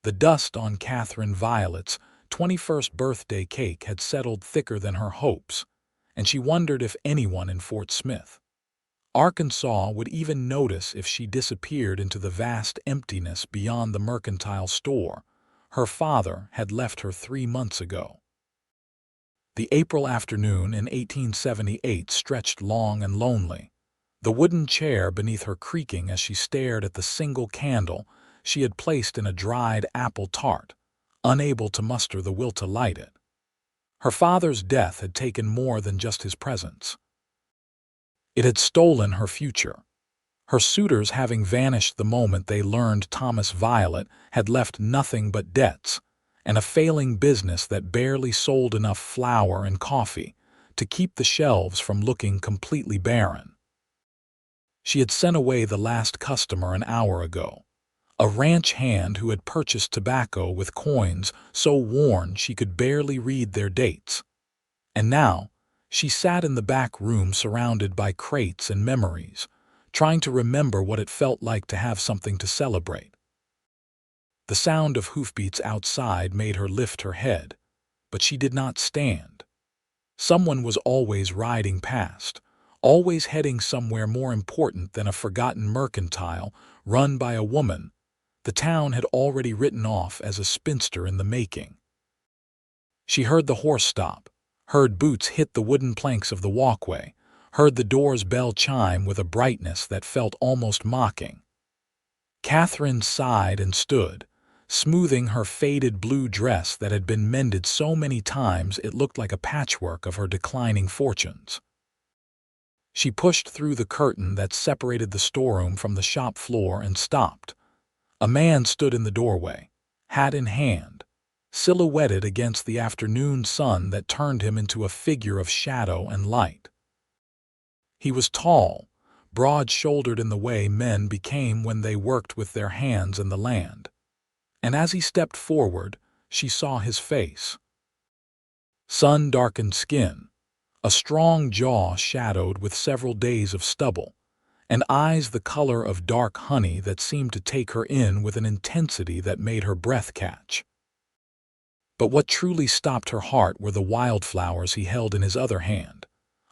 The dust on Katherine Violet's 21st birthday cake had settled thicker than her hopes, and she wondered if anyone in Fort Smith, Arkansas, would even notice if she disappeared into the vast emptiness beyond the mercantile store her father had left her 3 months ago. The April afternoon in 1878 stretched long and lonely, the wooden chair beneath her creaking as she stared at the single candle she had placed in a dried apple tart, unable to muster the will to light it. Her father's death had taken more than just his presence. It had stolen her future, her suitors having vanished the moment they learned Thomas Violet had left nothing but debts and a failing business that barely sold enough flour and coffee to keep the shelves from looking completely barren. She had sent away the last customer an hour ago, a ranch hand who had purchased tobacco with coins so worn she could barely read their dates. And now, she sat in the back room surrounded by crates and memories, trying to remember what it felt like to have something to celebrate. The sound of hoofbeats outside made her lift her head, but she did not stand. Someone was always riding past, always heading somewhere more important than a forgotten mercantile run by a woman the town had already written off as a spinster in the making. She heard the horse stop, heard boots hit the wooden planks of the walkway, heard the door's bell chime with a brightness that felt almost mocking. Katherine sighed and stood, smoothing her faded blue dress that had been mended so many times it looked like a patchwork of her declining fortunes. She pushed through the curtain that separated the storeroom from the shop floor and stopped. A man stood in the doorway, hat in hand, silhouetted against the afternoon sun that turned him into a figure of shadow and light. He was tall, broad-shouldered in the way men became when they worked with their hands in the land. And as he stepped forward, she saw his face. Sun-darkened skin, a strong jaw shadowed with several days of stubble, and eyes the color of dark honey that seemed to take her in with an intensity that made her breath catch. But what truly stopped her heart were the wildflowers he held in his other hand,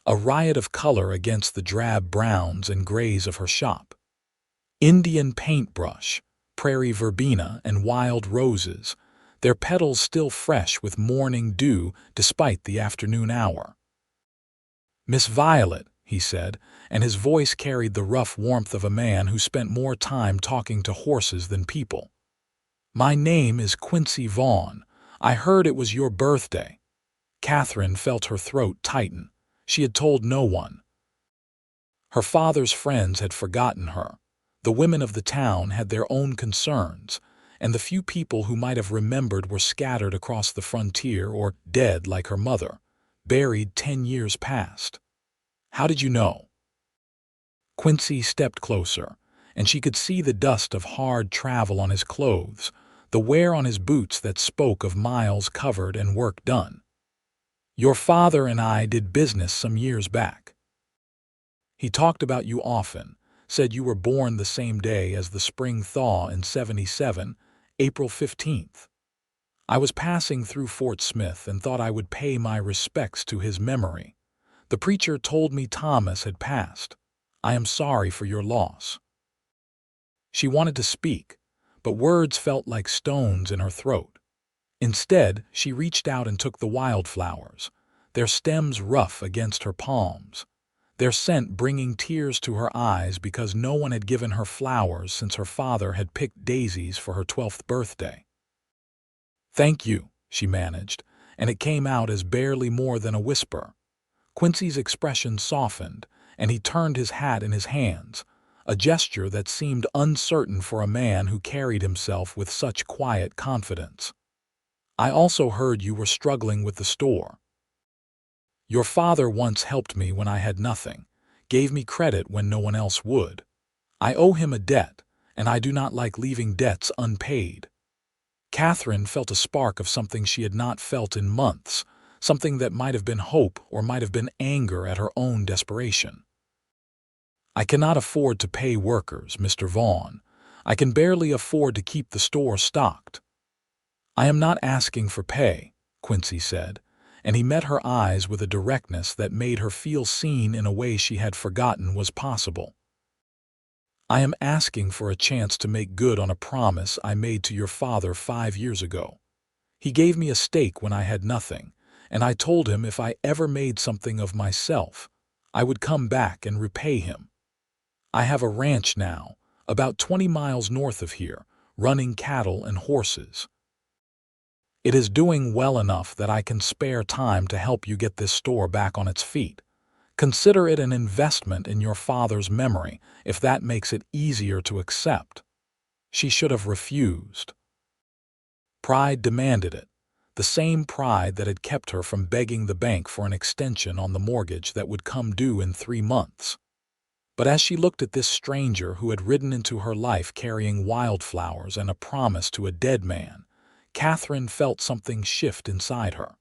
a riot of color against the drab browns and grays of her shop. Indian paintbrush, prairie verbena, and wild roses, their petals still fresh with morning dew despite the afternoon hour. "Miss Violet," he said, and his voice carried the rough warmth of a man who spent more time talking to horses than people. "My name is Quincy Vaughn. I heard it was your birthday." Katherine felt her throat tighten. She had told no one. Her father's friends had forgotten her. The women of the town had their own concerns, and the few people who might have remembered were scattered across the frontier or dead like her mother, buried 10 years past. "How did you know?" Quincy stepped closer, and she could see the dust of hard travel on his clothes, the wear on his boots that spoke of miles covered and work done. "Your father and I did business some years back. He talked about you often, said you were born the same day as the spring thaw in '77, April 15th. I was passing through Fort Smith and thought I would pay my respects to his memory. The preacher told me Thomas had passed. I am sorry for your loss." She wanted to speak, but words felt like stones in her throat. Instead, she reached out and took the wildflowers, their stems rough against her palms, their scent bringing tears to her eyes because no one had given her flowers since her father had picked daisies for her 12th birthday. "Thank you," she managed, and it came out as barely more than a whisper. Quincy's expression softened, and he turned his hat in his hands, a gesture that seemed uncertain for a man who carried himself with such quiet confidence. "I also heard you were struggling with the store. Your father once helped me when I had nothing, gave me credit when no one else would. I owe him a debt, and I do not like leaving debts unpaid." Katherine felt a spark of something she had not felt in months, something that might have been hope or might have been anger at her own desperation. "I cannot afford to pay workers, Mr. Vaughn. I can barely afford to keep the store stocked." "I am not asking for pay," Quincy said, and he met her eyes with a directness that made her feel seen in a way she had forgotten was possible. "I am asking for a chance to make good on a promise I made to your father 5 years ago. He gave me a stake when I had nothing, and I told him if I ever made something of myself, I would come back and repay him. I have a ranch now, about 20 miles north of here, running cattle and horses. It is doing well enough that I can spare time to help you get this store back on its feet. Consider it an investment in your father's memory, if that makes it easier to accept." She should have refused. Pride demanded it, the same pride that had kept her from begging the bank for an extension on the mortgage that would come due in 3 months. But as she looked at this stranger who had ridden into her life carrying wildflowers and a promise to a dead man, Katherine felt something shift inside her.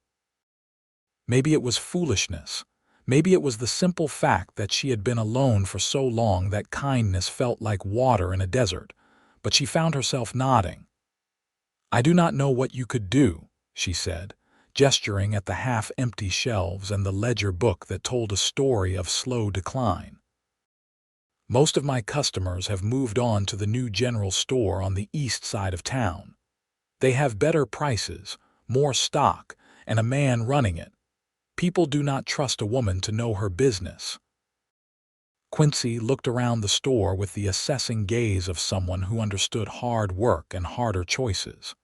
Maybe it was foolishness. Maybe it was the simple fact that she had been alone for so long that kindness felt like water in a desert, but she found herself nodding. "I do not know what you could do," she said, gesturing at the half-empty shelves and the ledger book that told a story of slow decline. "Most of my customers have moved on to the new general store on the east side of town. They have better prices, more stock, and a man running it. People do not trust a woman to know her business." Quincy looked around the store with the assessing gaze of someone who understood hard work and harder choices.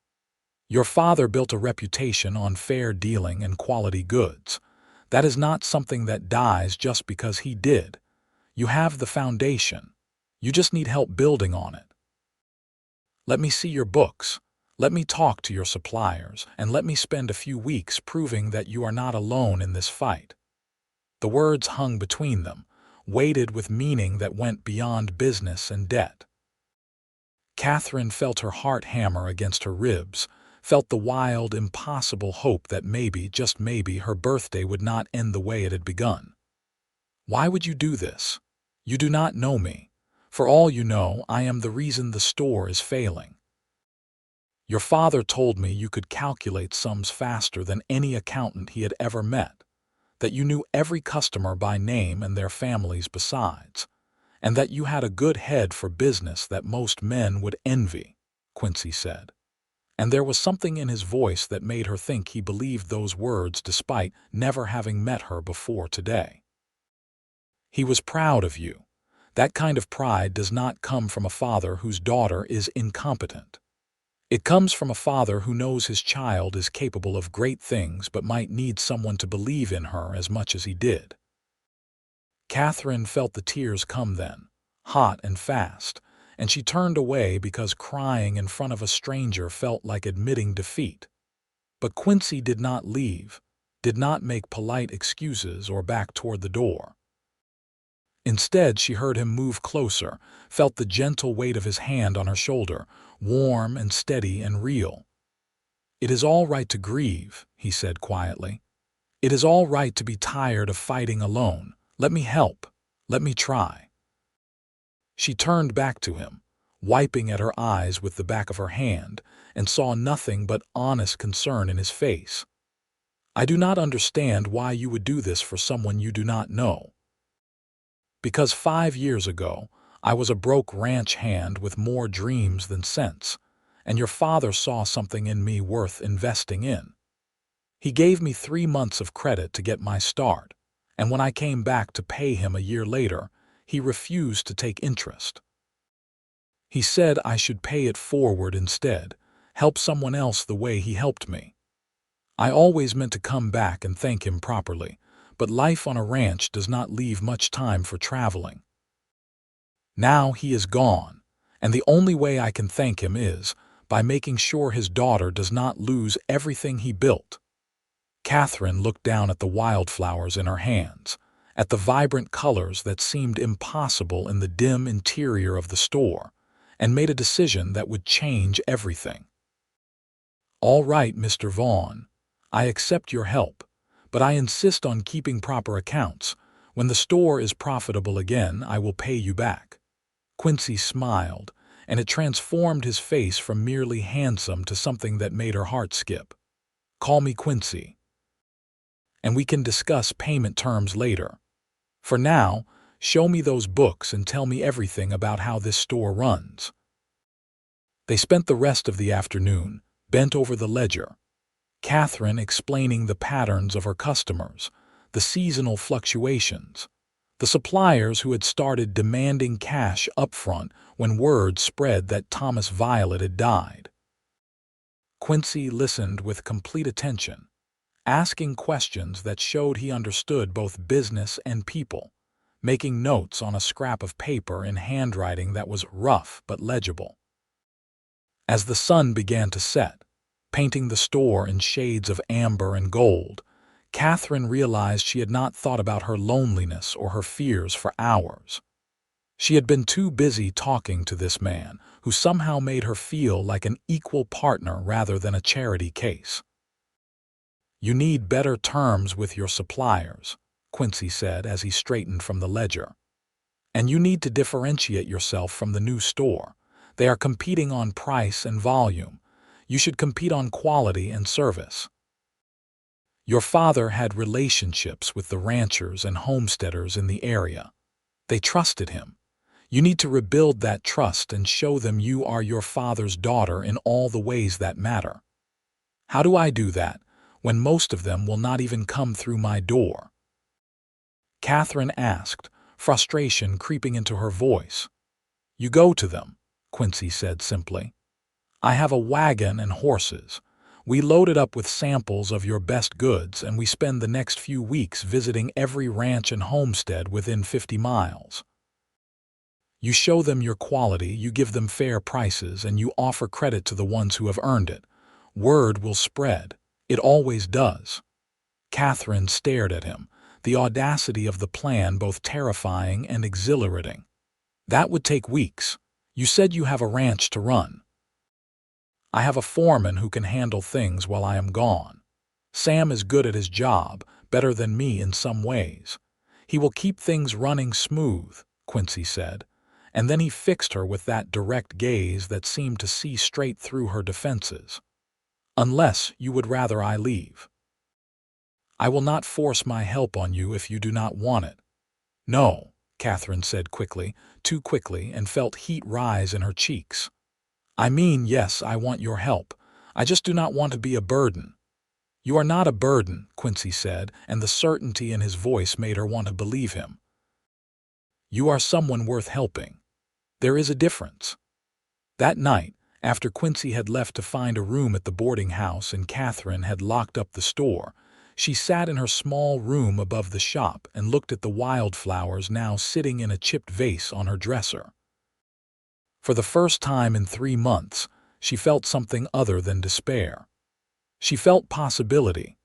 "Your father built a reputation on fair dealing and quality goods. That is not something that dies just because he did. You have the foundation. You just need help building on it. Let me see your books. Let me talk to your suppliers, and let me spend a few weeks proving that you are not alone in this fight." The words hung between them, weighted with meaning that went beyond business and debt. Katherine felt her heart hammer against her ribs, felt the wild, impossible hope that maybe, just maybe, her birthday would not end the way it had begun. "Why would you do this? You do not know me. For all you know, I am the reason the store is failing. Your father told me you could calculate sums faster than any accountant he had ever met, that you knew every customer by name and their families besides, and that you had a good head for business that most men would envy," Quincy said. And there was something in his voice that made her think he believed those words despite never having met her before today. "He was proud of you. That kind of pride does not come from a father whose daughter is incompetent. It comes from a father who knows his child is capable of great things but might need someone to believe in her as much as he did." Katherine felt the tears come then, hot and fast, and she turned away because crying in front of a stranger felt like admitting defeat. But Quincy did not leave, did not make polite excuses or back toward the door. Instead, she heard him move closer, felt the gentle weight of his hand on her shoulder, warm and steady and real. "It is all right to grieve," he said quietly. "It is all right to be tired of fighting alone. Let me help. Let me try." She turned back to him, wiping at her eyes with the back of her hand, and saw nothing but honest concern in his face. "I do not understand why you would do this for someone you do not know. Because 5 years ago, I was a broke ranch hand with more dreams than sense, and your father saw something in me worth investing in. He gave me 3 months of credit to get my start, and when I came back to pay him a year later, he refused to take interest. He said I should pay it forward instead, help someone else the way he helped me. I always meant to come back and thank him properly, but life on a ranch does not leave much time for traveling. Now he is gone, and the only way I can thank him is by making sure his daughter does not lose everything he built." Katherine looked down at the wildflowers in her hands, at the vibrant colors that seemed impossible in the dim interior of the store, and made a decision that would change everything. "All right, Mr. Vaughn, I accept your help, but I insist on keeping proper accounts. When the store is profitable again, I will pay you back." Quincy smiled, and it transformed his face from merely handsome to something that made her heart skip. "Call me Quincy, and we can discuss payment terms later. For now, show me those books and tell me everything about how this store runs." They spent the rest of the afternoon bent over the ledger, Katherine explaining the patterns of her customers, the seasonal fluctuations, the suppliers who had started demanding cash upfront when word spread that Thomas Violet had died. Quincy listened with complete attention, asking questions that showed he understood both business and people, making notes on a scrap of paper in handwriting that was rough but legible. As the sun began to set, painting the store in shades of amber and gold, Katherine realized she had not thought about her loneliness or her fears for hours. She had been too busy talking to this man, who somehow made her feel like an equal partner rather than a charity case. "You need better terms with your suppliers," Quincy said as he straightened from the ledger. "And you need to differentiate yourself from the new store. They are competing on price and volume. You should compete on quality and service. Your father had relationships with the ranchers and homesteaders in the area. They trusted him. You need to rebuild that trust and show them you are your father's daughter in all the ways that matter." "How do I do that, when most of them will not even come through my door?" Katherine asked, frustration creeping into her voice. "You go to them," Quincy said simply. "I have a wagon and horses. We load it up with samples of your best goods, and we spend the next few weeks visiting every ranch and homestead within 50 miles. You show them your quality, you give them fair prices, and you offer credit to the ones who have earned it. Word will spread. It always does." Katherine stared at him, the audacity of the plan both terrifying and exhilarating. "That would take weeks. You said you have a ranch to run." "I have a foreman who can handle things while I am gone. Sam is good at his job, better than me in some ways. He will keep things running smooth," Quincy said, and then he fixed her with that direct gaze that seemed to see straight through her defenses. "Unless you would rather I leave. I will not force my help on you if you do not want it." "No," Katherine said quickly, too quickly, and felt heat rise in her cheeks. "I mean, yes, I want your help. I just do not want to be a burden." "You are not a burden," Quincy said, and the certainty in his voice made her want to believe him. "You are someone worth helping. There is a difference." That night, after Quincy had left to find a room at the boarding house and Katherine had locked up the store, she sat in her small room above the shop and looked at the wildflowers now sitting in a chipped vase on her dresser. For the first time in 3 months, she felt something other than despair. She felt possibility,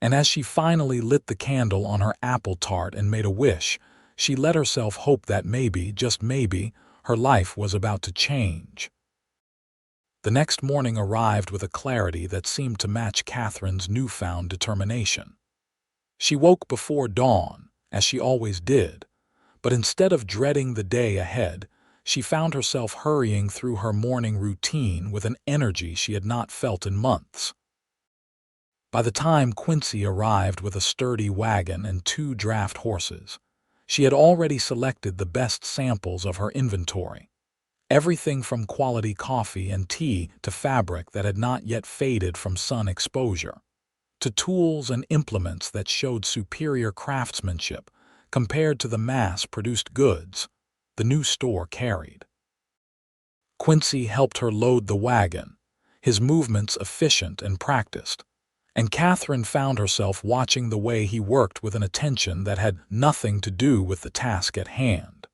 and as she finally lit the candle on her apple tart and made a wish, she let herself hope that maybe, just maybe, her life was about to change. The next morning arrived with a clarity that seemed to match Katherine's newfound determination. She woke before dawn, as she always did, but instead of dreading the day ahead, she found herself hurrying through her morning routine with an energy she had not felt in months. By the time Quincy arrived with a sturdy wagon and 2 draft horses, she had already selected the best samples of her inventory. Everything from quality coffee and tea to fabric that had not yet faded from sun exposure, to tools and implements that showed superior craftsmanship compared to the mass-produced goods the new store carried. Quincy helped her load the wagon, his movements efficient and practiced, and Katherine found herself watching the way he worked with an attention that had nothing to do with the task at hand.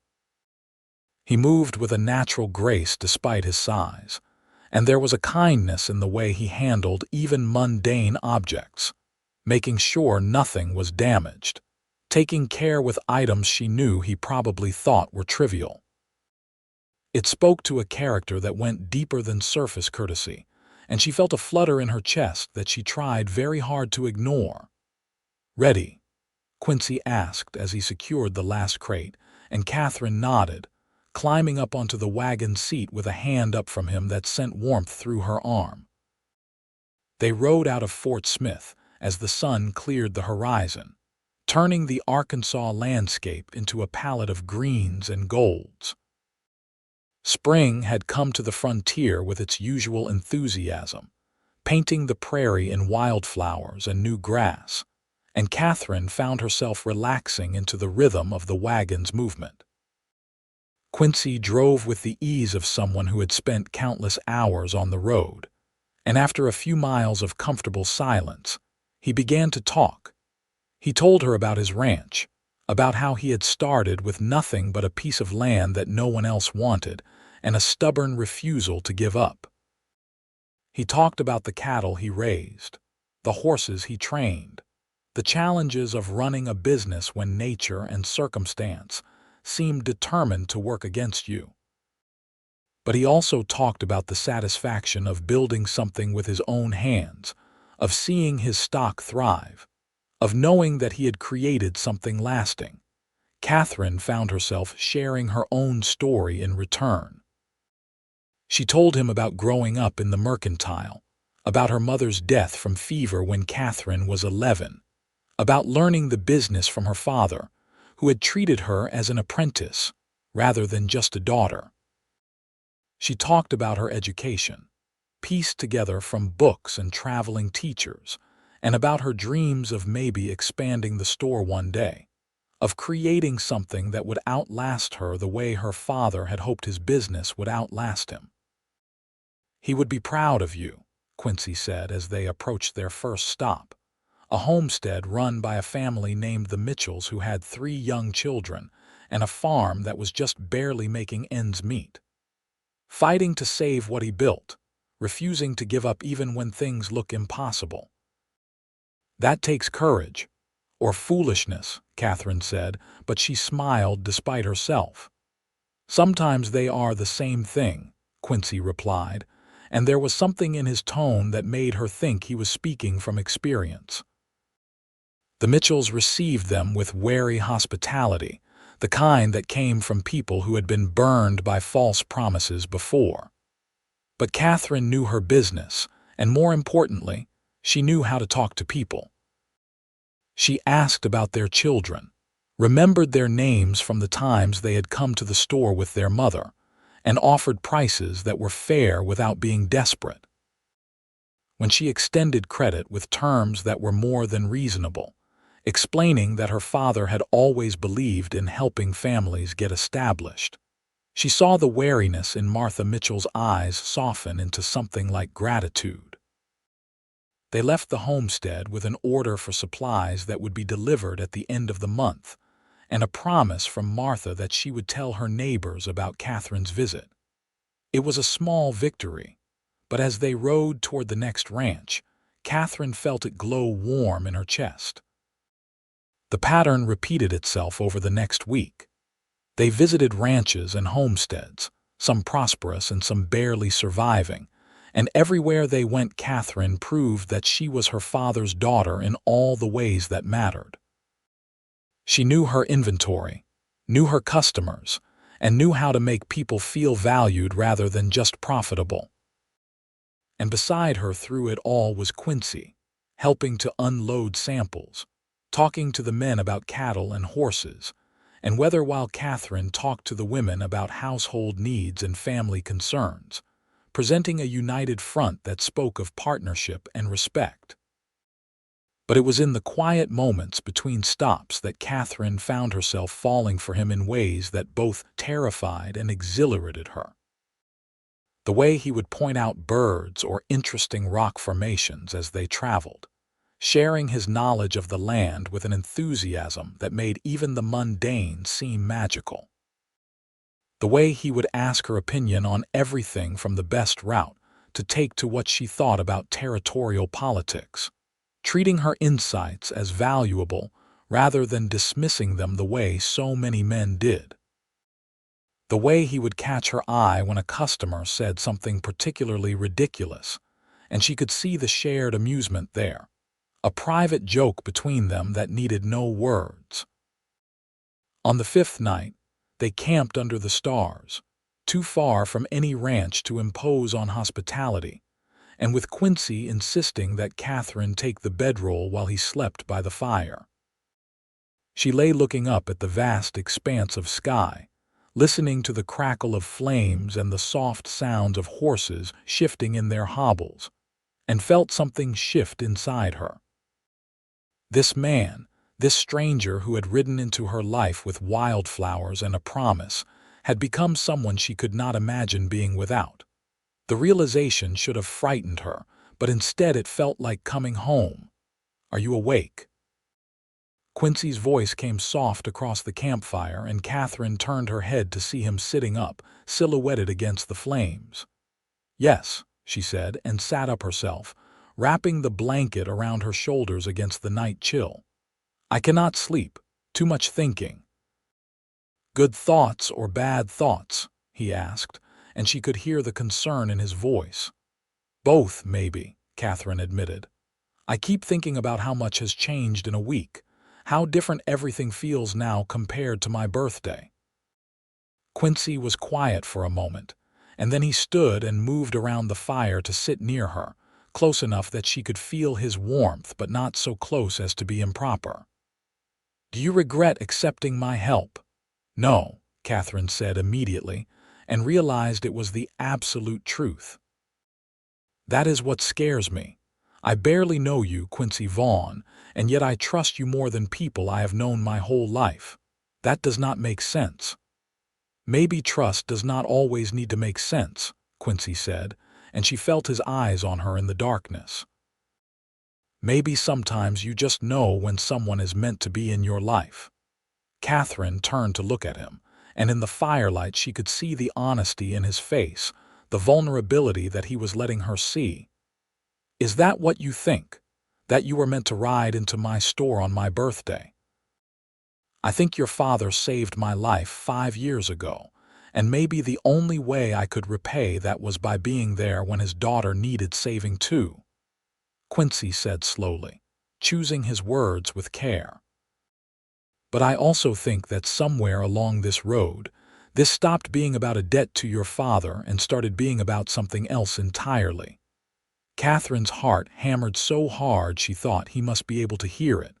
He moved with a natural grace despite his size, and there was a kindness in the way he handled even mundane objects, making sure nothing was damaged, taking care with items she knew he probably thought were trivial. It spoke to a character that went deeper than surface courtesy, and she felt a flutter in her chest that she tried very hard to ignore. "Ready?" Quincy asked as he secured the last crate, and Katherine nodded, climbing up onto the wagon seat with a hand up from him that sent warmth through her arm. They rode out of Fort Smith as the sun cleared the horizon, turning the Arkansas landscape into a palette of greens and golds. Spring had come to the frontier with its usual enthusiasm, painting the prairie in wildflowers and new grass, and Katherine found herself relaxing into the rhythm of the wagon's movement. Quincy drove with the ease of someone who had spent countless hours on the road, and after a few miles of comfortable silence, he began to talk. He told her about his ranch, about how he had started with nothing but a piece of land that no one else wanted and a stubborn refusal to give up. He talked about the cattle he raised, the horses he trained, the challenges of running a business when nature and circumstance seemed determined to work against you. But he also talked about the satisfaction of building something with his own hands, of seeing his stock thrive, of knowing that he had created something lasting. Katherine found herself sharing her own story in return. She told him about growing up in the mercantile, about her mother's death from fever when Katherine was 11, about learning the business from her father, who had treated her as an apprentice rather than just a daughter. She talked about her education, pieced together from books and traveling teachers, and about her dreams of maybe expanding the store one day, of creating something that would outlast her the way her father had hoped his business would outlast him. "He would be proud of you," Quincy said as they approached their first stop, a homestead run by a family named the Mitchells who had 3 young children and a farm that was just barely making ends meet. Fighting to save what he built, refusing to give up even when things look impossible. "That takes courage, or foolishness," Katherine said, but she smiled despite herself. "Sometimes they are the same thing," Quincy replied, and there was something in his tone that made her think he was speaking from experience. The Mitchells received them with wary hospitality, the kind that came from people who had been burned by false promises before. But Katherine knew her business, and more importantly, she knew how to talk to people. She asked about their children, remembered their names from the times they had come to the store with their mother, and offered prices that were fair without being desperate. When she extended credit with terms that were more than reasonable, explaining that her father had always believed in helping families get established, she saw the wariness in Martha Mitchell's eyes soften into something like gratitude. They left the homestead with an order for supplies that would be delivered at the end of the month, and a promise from Martha that she would tell her neighbors about Katherine's visit. It was a small victory, but as they rode toward the next ranch, Katherine felt it glow warm in her chest. The pattern repeated itself over the next week. They visited ranches and homesteads, some prosperous and some barely surviving, and everywhere they went Katherine proved that she was her father's daughter in all the ways that mattered. She knew her inventory, knew her customers, and knew how to make people feel valued rather than just profitable. And beside her through it all was Quincy, helping to unload samples, talking to the men about cattle and horses, and whether while Katherine talked to the women about household needs and family concerns, presenting a united front that spoke of partnership and respect. But it was in the quiet moments between stops that Katherine found herself falling for him in ways that both terrified and exhilarated her. The way he would point out birds or interesting rock formations as they traveled, sharing his knowledge of the land with an enthusiasm that made even the mundane seem magical. The way he would ask her opinion on everything from the best route to take to what she thought about territorial politics, treating her insights as valuable rather than dismissing them the way so many men did. The way he would catch her eye when a customer said something particularly ridiculous, and she could see the shared amusement there, a private joke between them that needed no words. On the 5th night, They camped under the stars, too far from any ranch to impose on hospitality, and with Quincy insisting that Katherine take the bedroll while he slept by the fire. She lay looking up at the vast expanse of sky, listening to the crackle of flames and the soft sounds of horses shifting in their hobbles, and felt something shift inside her. This man, this stranger who had ridden into her life with wildflowers and a promise, had become someone she could not imagine being without. The realization should have frightened her, but instead it felt like coming home. "Are you awake?" Quincy's voice came soft across the campfire, and Katherine turned her head to see him sitting up, silhouetted against the flames. "Yes," she said, and sat up herself, wrapping the blanket around her shoulders against the night chill. "I cannot sleep. Too much thinking." "Good thoughts or bad thoughts?" he asked, and she could hear the concern in his voice. "Both, maybe," Katherine admitted. "I keep thinking about how much has changed in a week, how different everything feels now compared to my birthday." Quincy was quiet for a moment, and then he stood and moved around the fire to sit near her, close enough that she could feel his warmth but not so close as to be improper. "Do you regret accepting my help?" "No," Katherine said immediately, and realized it was the absolute truth. "That is what scares me. I barely know you, Quincy Vaughn, and yet I trust you more than people I have known my whole life. That does not make sense." "Maybe trust does not always need to make sense," Quincy said, and she felt his eyes on her in the darkness. "Maybe sometimes you just know when someone is meant to be in your life." Katherine turned to look at him, and in the firelight she could see the honesty in his face, the vulnerability that he was letting her see. "Is that what you think? That you were meant to ride into my store on my birthday?" "I think your father saved my life 5 years ago, and maybe the only way I could repay that was by being there when his daughter needed saving too," Quincy said slowly, choosing his words with care. "But I also think that somewhere along this road, this stopped being about a debt to your father and started being about something else entirely." Katherine's heart hammered so hard she thought he must be able to hear it.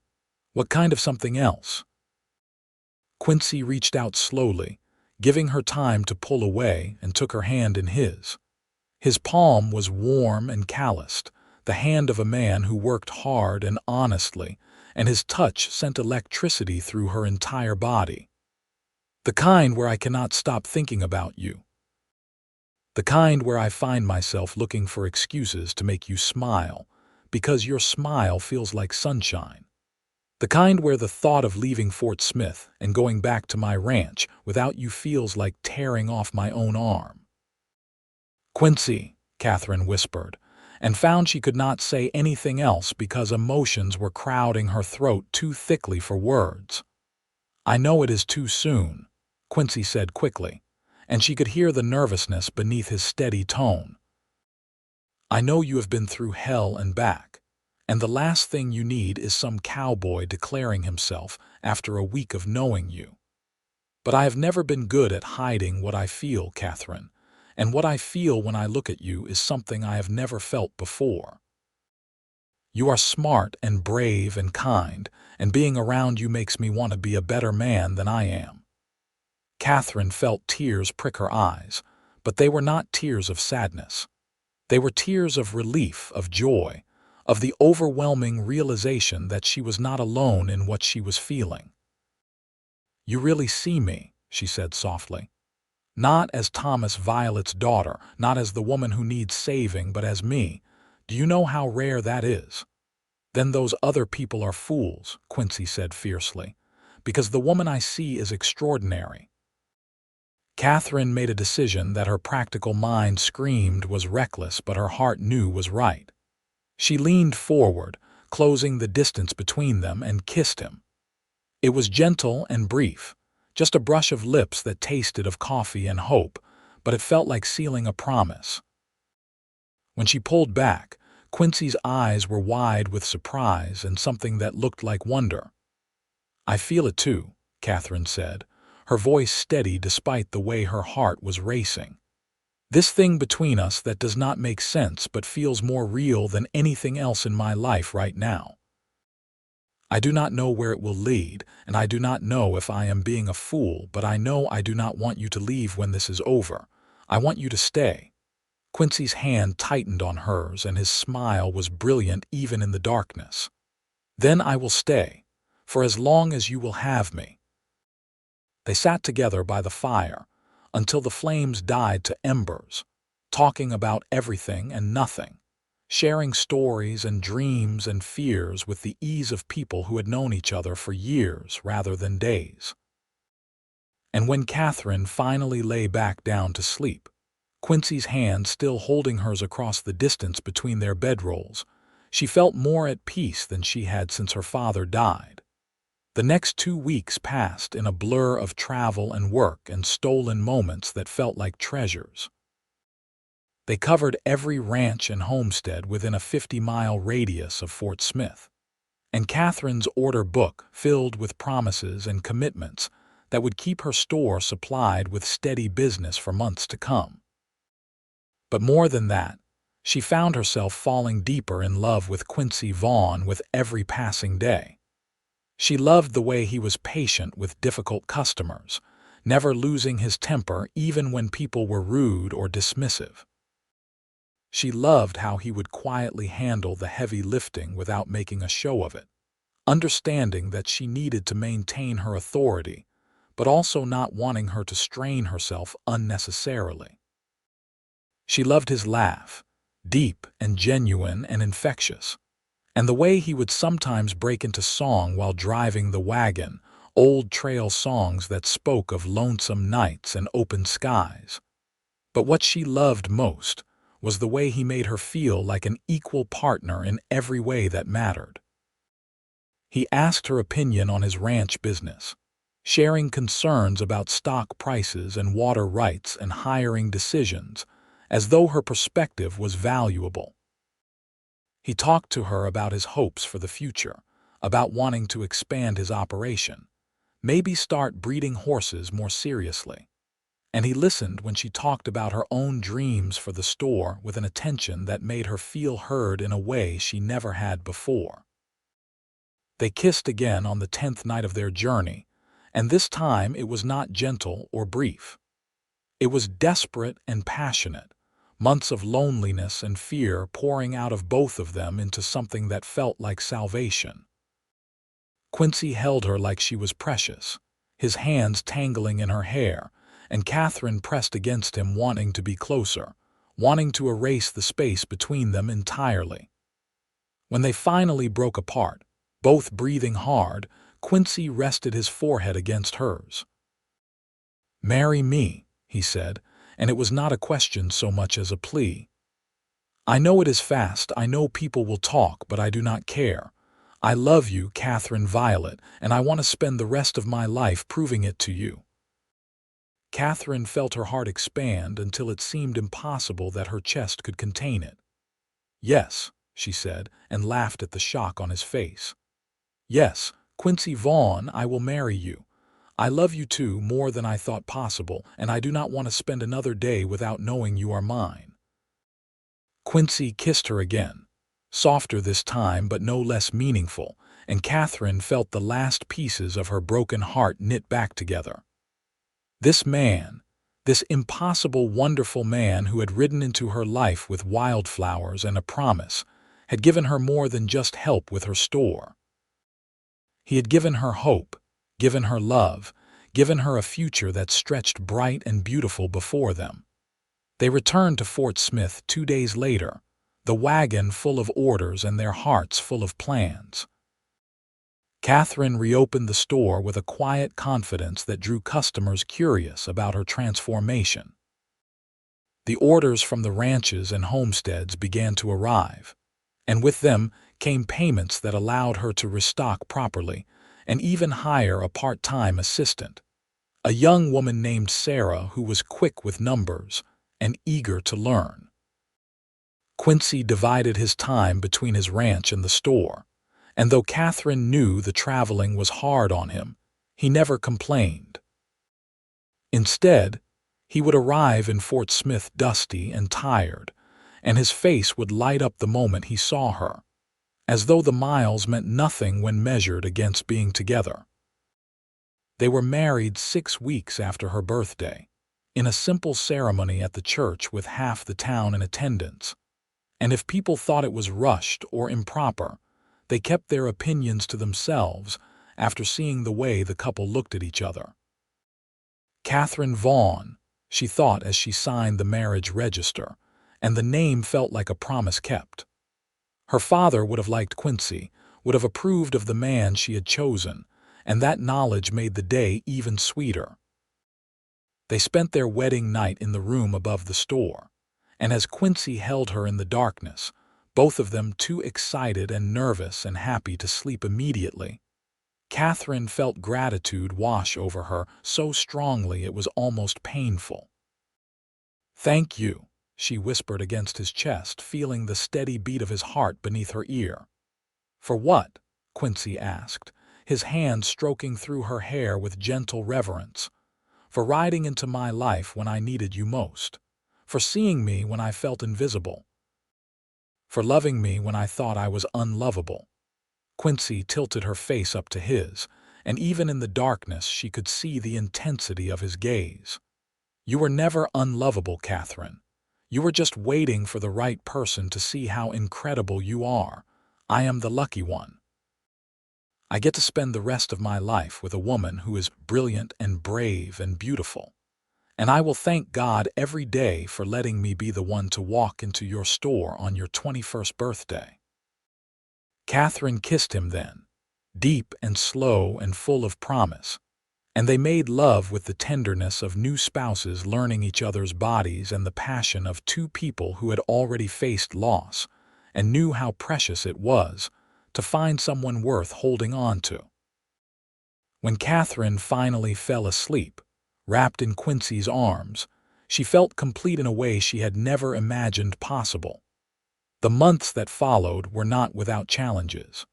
"What kind of something else?" Quincy reached out slowly, giving her time to pull away, and took her hand in his. His palm was warm and calloused, the hand of a man who worked hard and honestly, and his touch sent electricity through her entire body. "The kind where I cannot stop thinking about you. The kind where I find myself looking for excuses to make you smile, because your smile feels like sunshine. The kind where the thought of leaving Fort Smith and going back to my ranch without you feels like tearing off my own arm." "Quincy," Katherine whispered, and found she could not say anything else because emotions were crowding her throat too thickly for words. "I know it is too soon," Quincy said quickly, and she could hear the nervousness beneath his steady tone. "I know you have been through hell and back, and the last thing you need is some cowboy declaring himself after a week of knowing you. But I have never been good at hiding what I feel, Katherine, and what I feel when I look at you is something I have never felt before. You are smart and brave and kind, and being around you makes me want to be a better man than I am." Katherine felt tears prick her eyes, but they were not tears of sadness. They were tears of relief, of joy, of the overwhelming realization that she was not alone in what she was feeling. "You really see me," she said softly. "Not as Thomas Violet's daughter, not as the woman who needs saving, but as me. Do you know how rare that is?" "Then those other people are fools," Quincy said fiercely, "because the woman I see is extraordinary." Katherine made a decision that her practical mind screamed was reckless, but her heart knew was right. She leaned forward, closing the distance between them, and kissed him. It was gentle and brief, just a brush of lips that tasted of coffee and hope, but it felt like sealing a promise. When she pulled back, Quincy's eyes were wide with surprise and something that looked like wonder. "I feel it too," Katherine said, her voice steady despite the way her heart was racing. "This thing between us that does not make sense but feels more real than anything else in my life right now. I do not know where it will lead, and I do not know if I am being a fool, but I know I do not want you to leave when this is over. I want you to stay." Quincy's hand tightened on hers, and his smile was brilliant even in the darkness. "Then I will stay, for as long as you will have me." They sat together by the fire until the flames died to embers, talking about everything and nothing, sharing stories and dreams and fears with the ease of people who had known each other for years rather than days. And when Katherine finally lay back down to sleep, Quincy's hand still holding hers across the distance between their bedrolls, she felt more at peace than she had since her father died. The next 2 weeks passed in a blur of travel and work and stolen moments that felt like treasures. They covered every ranch and homestead within a 50-mile radius of Fort Smith, and Katherine's order book filled with promises and commitments that would keep her store supplied with steady business for months to come. But more than that, she found herself falling deeper in love with Quincy Vaughn with every passing day. She loved the way he was patient with difficult customers, never losing his temper even when people were rude or dismissive. She loved how he would quietly handle the heavy lifting without making a show of it, understanding that she needed to maintain her authority, but also not wanting her to strain herself unnecessarily. She loved his laugh, deep and genuine and infectious, and the way he would sometimes break into song while driving the wagon, old trail songs that spoke of lonesome nights and open skies. But what she loved most was the way he made her feel like an equal partner in every way that mattered. He asked her opinion on his ranch business, sharing concerns about stock prices and water rights and hiring decisions, as though her perspective was valuable. He talked to her about his hopes for the future, about wanting to expand his operation, maybe start breeding horses more seriously. And he listened when she talked about her own dreams for the store with an attention that made her feel heard in a way she never had before. They kissed again on the 10th night of their journey, and this time it was not gentle or brief. It was desperate and passionate, months of loneliness and fear pouring out of both of them into something that felt like salvation. Quincy held her like she was precious, his hands tangling in her hair, and Katherine pressed against him, wanting to be closer, wanting to erase the space between them entirely. When they finally broke apart, both breathing hard, Quincy rested his forehead against hers. "Marry me," he said, and it was not a question so much as a plea. "I know it is fast, I know people will talk, but I do not care. I love you, Katherine Violet, and I want to spend the rest of my life proving it to you." Katherine felt her heart expand until it seemed impossible that her chest could contain it. "Yes," she said, and laughed at the shock on his face. "Yes, Quincy Vaughn, I will marry you. I love you too more than I thought possible, and I do not want to spend another day without knowing you are mine." Quincy kissed her again, softer this time but no less meaningful, and Katherine felt the last pieces of her broken heart knit back together. This man, this impossible, wonderful man who had ridden into her life with wildflowers and a promise, had given her more than just help with her store. He had given her hope, given her love, given her a future that stretched bright and beautiful before them. They returned to Fort Smith 2 days later, the wagon full of orders and their hearts full of plans. Katherine reopened the store with a quiet confidence that drew customers curious about her transformation. The orders from the ranches and homesteads began to arrive, and with them came payments that allowed her to restock properly and even hire a part-time assistant, a young woman named Sarah who was quick with numbers and eager to learn. Quincy divided his time between his ranch and the store, and though Katherine knew the traveling was hard on him, he never complained. Instead, he would arrive in Fort Smith dusty and tired, and his face would light up the moment he saw her, as though the miles meant nothing when measured against being together. They were married 6 weeks after her birthday, in a simple ceremony at the church with half the town in attendance, and if people thought it was rushed or improper, they kept their opinions to themselves after seeing the way the couple looked at each other. Katherine Vaughn, she thought as she signed the marriage register, and the name felt like a promise kept. Her father would have liked Quincy, would have approved of the man she had chosen, and that knowledge made the day even sweeter. They spent their wedding night in the room above the store, and as Quincy held her in the darkness, both of them too excited and nervous and happy to sleep immediately, Katherine felt gratitude wash over her so strongly it was almost painful. "Thank you," she whispered against his chest, feeling the steady beat of his heart beneath her ear. "For what?" Quincy asked, his hand stroking through her hair with gentle reverence. "For riding into my life when I needed you most. For seeing me when I felt invisible. For loving me when I thought I was unlovable." Quincy tilted her face up to his, and even in the darkness she could see the intensity of his gaze. "You were never unlovable, Katherine. You were just waiting for the right person to see how incredible you are. I am the lucky one. I get to spend the rest of my life with a woman who is brilliant and brave and beautiful. And I will thank God every day for letting me be the one to walk into your store on your 21st birthday." Katherine kissed him then, deep and slow and full of promise, and they made love with the tenderness of new spouses learning each other's bodies and the passion of two people who had already faced loss and knew how precious it was to find someone worth holding on to. When Katherine finally fell asleep, wrapped in Quincy's arms, she felt complete in a way she had never imagined possible. The months that followed were not without challenges.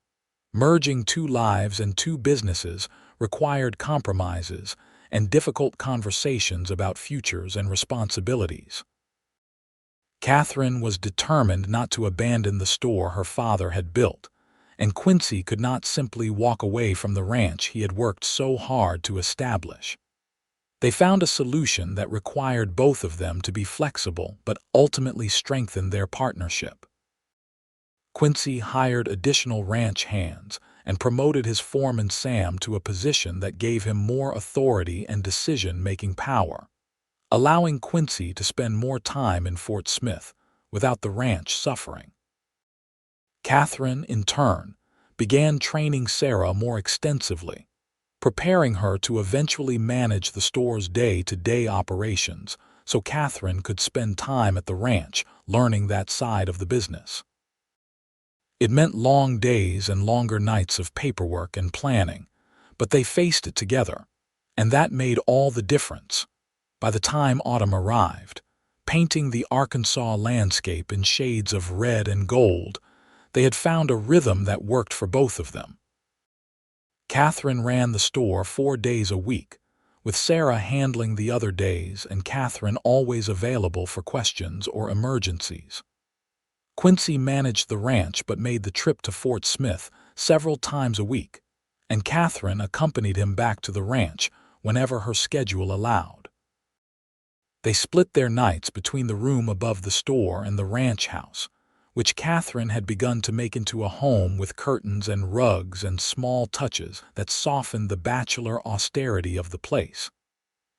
Merging 2 lives and 2 businesses required compromises and difficult conversations about futures and responsibilities. Katherine was determined not to abandon the store her father had built, and Quincy could not simply walk away from the ranch he had worked so hard to establish. They found a solution that required both of them to be flexible but ultimately strengthened their partnership. Quincy hired additional ranch hands and promoted his foreman Sam to a position that gave him more authority and decision-making power, allowing Quincy to spend more time in Fort Smith without the ranch suffering. Katherine, in turn, began training Sarah more extensively, preparing her to eventually manage the store's day-to-day operations so Katherine could spend time at the ranch learning that side of the business. It meant long days and longer nights of paperwork and planning, but they faced it together, and that made all the difference. By the time autumn arrived, painting the Arkansas landscape in shades of red and gold, they had found a rhythm that worked for both of them. Katherine ran the store 4 days a week, with Sarah handling the other days and Katherine always available for questions or emergencies. Quincy managed the ranch but made the trip to Fort Smith several times a week, and Katherine accompanied him back to the ranch whenever her schedule allowed. They split their nights between the room above the store and the ranch house, which Katherine had begun to make into a home with curtains and rugs and small touches that softened the bachelor austerity of the place.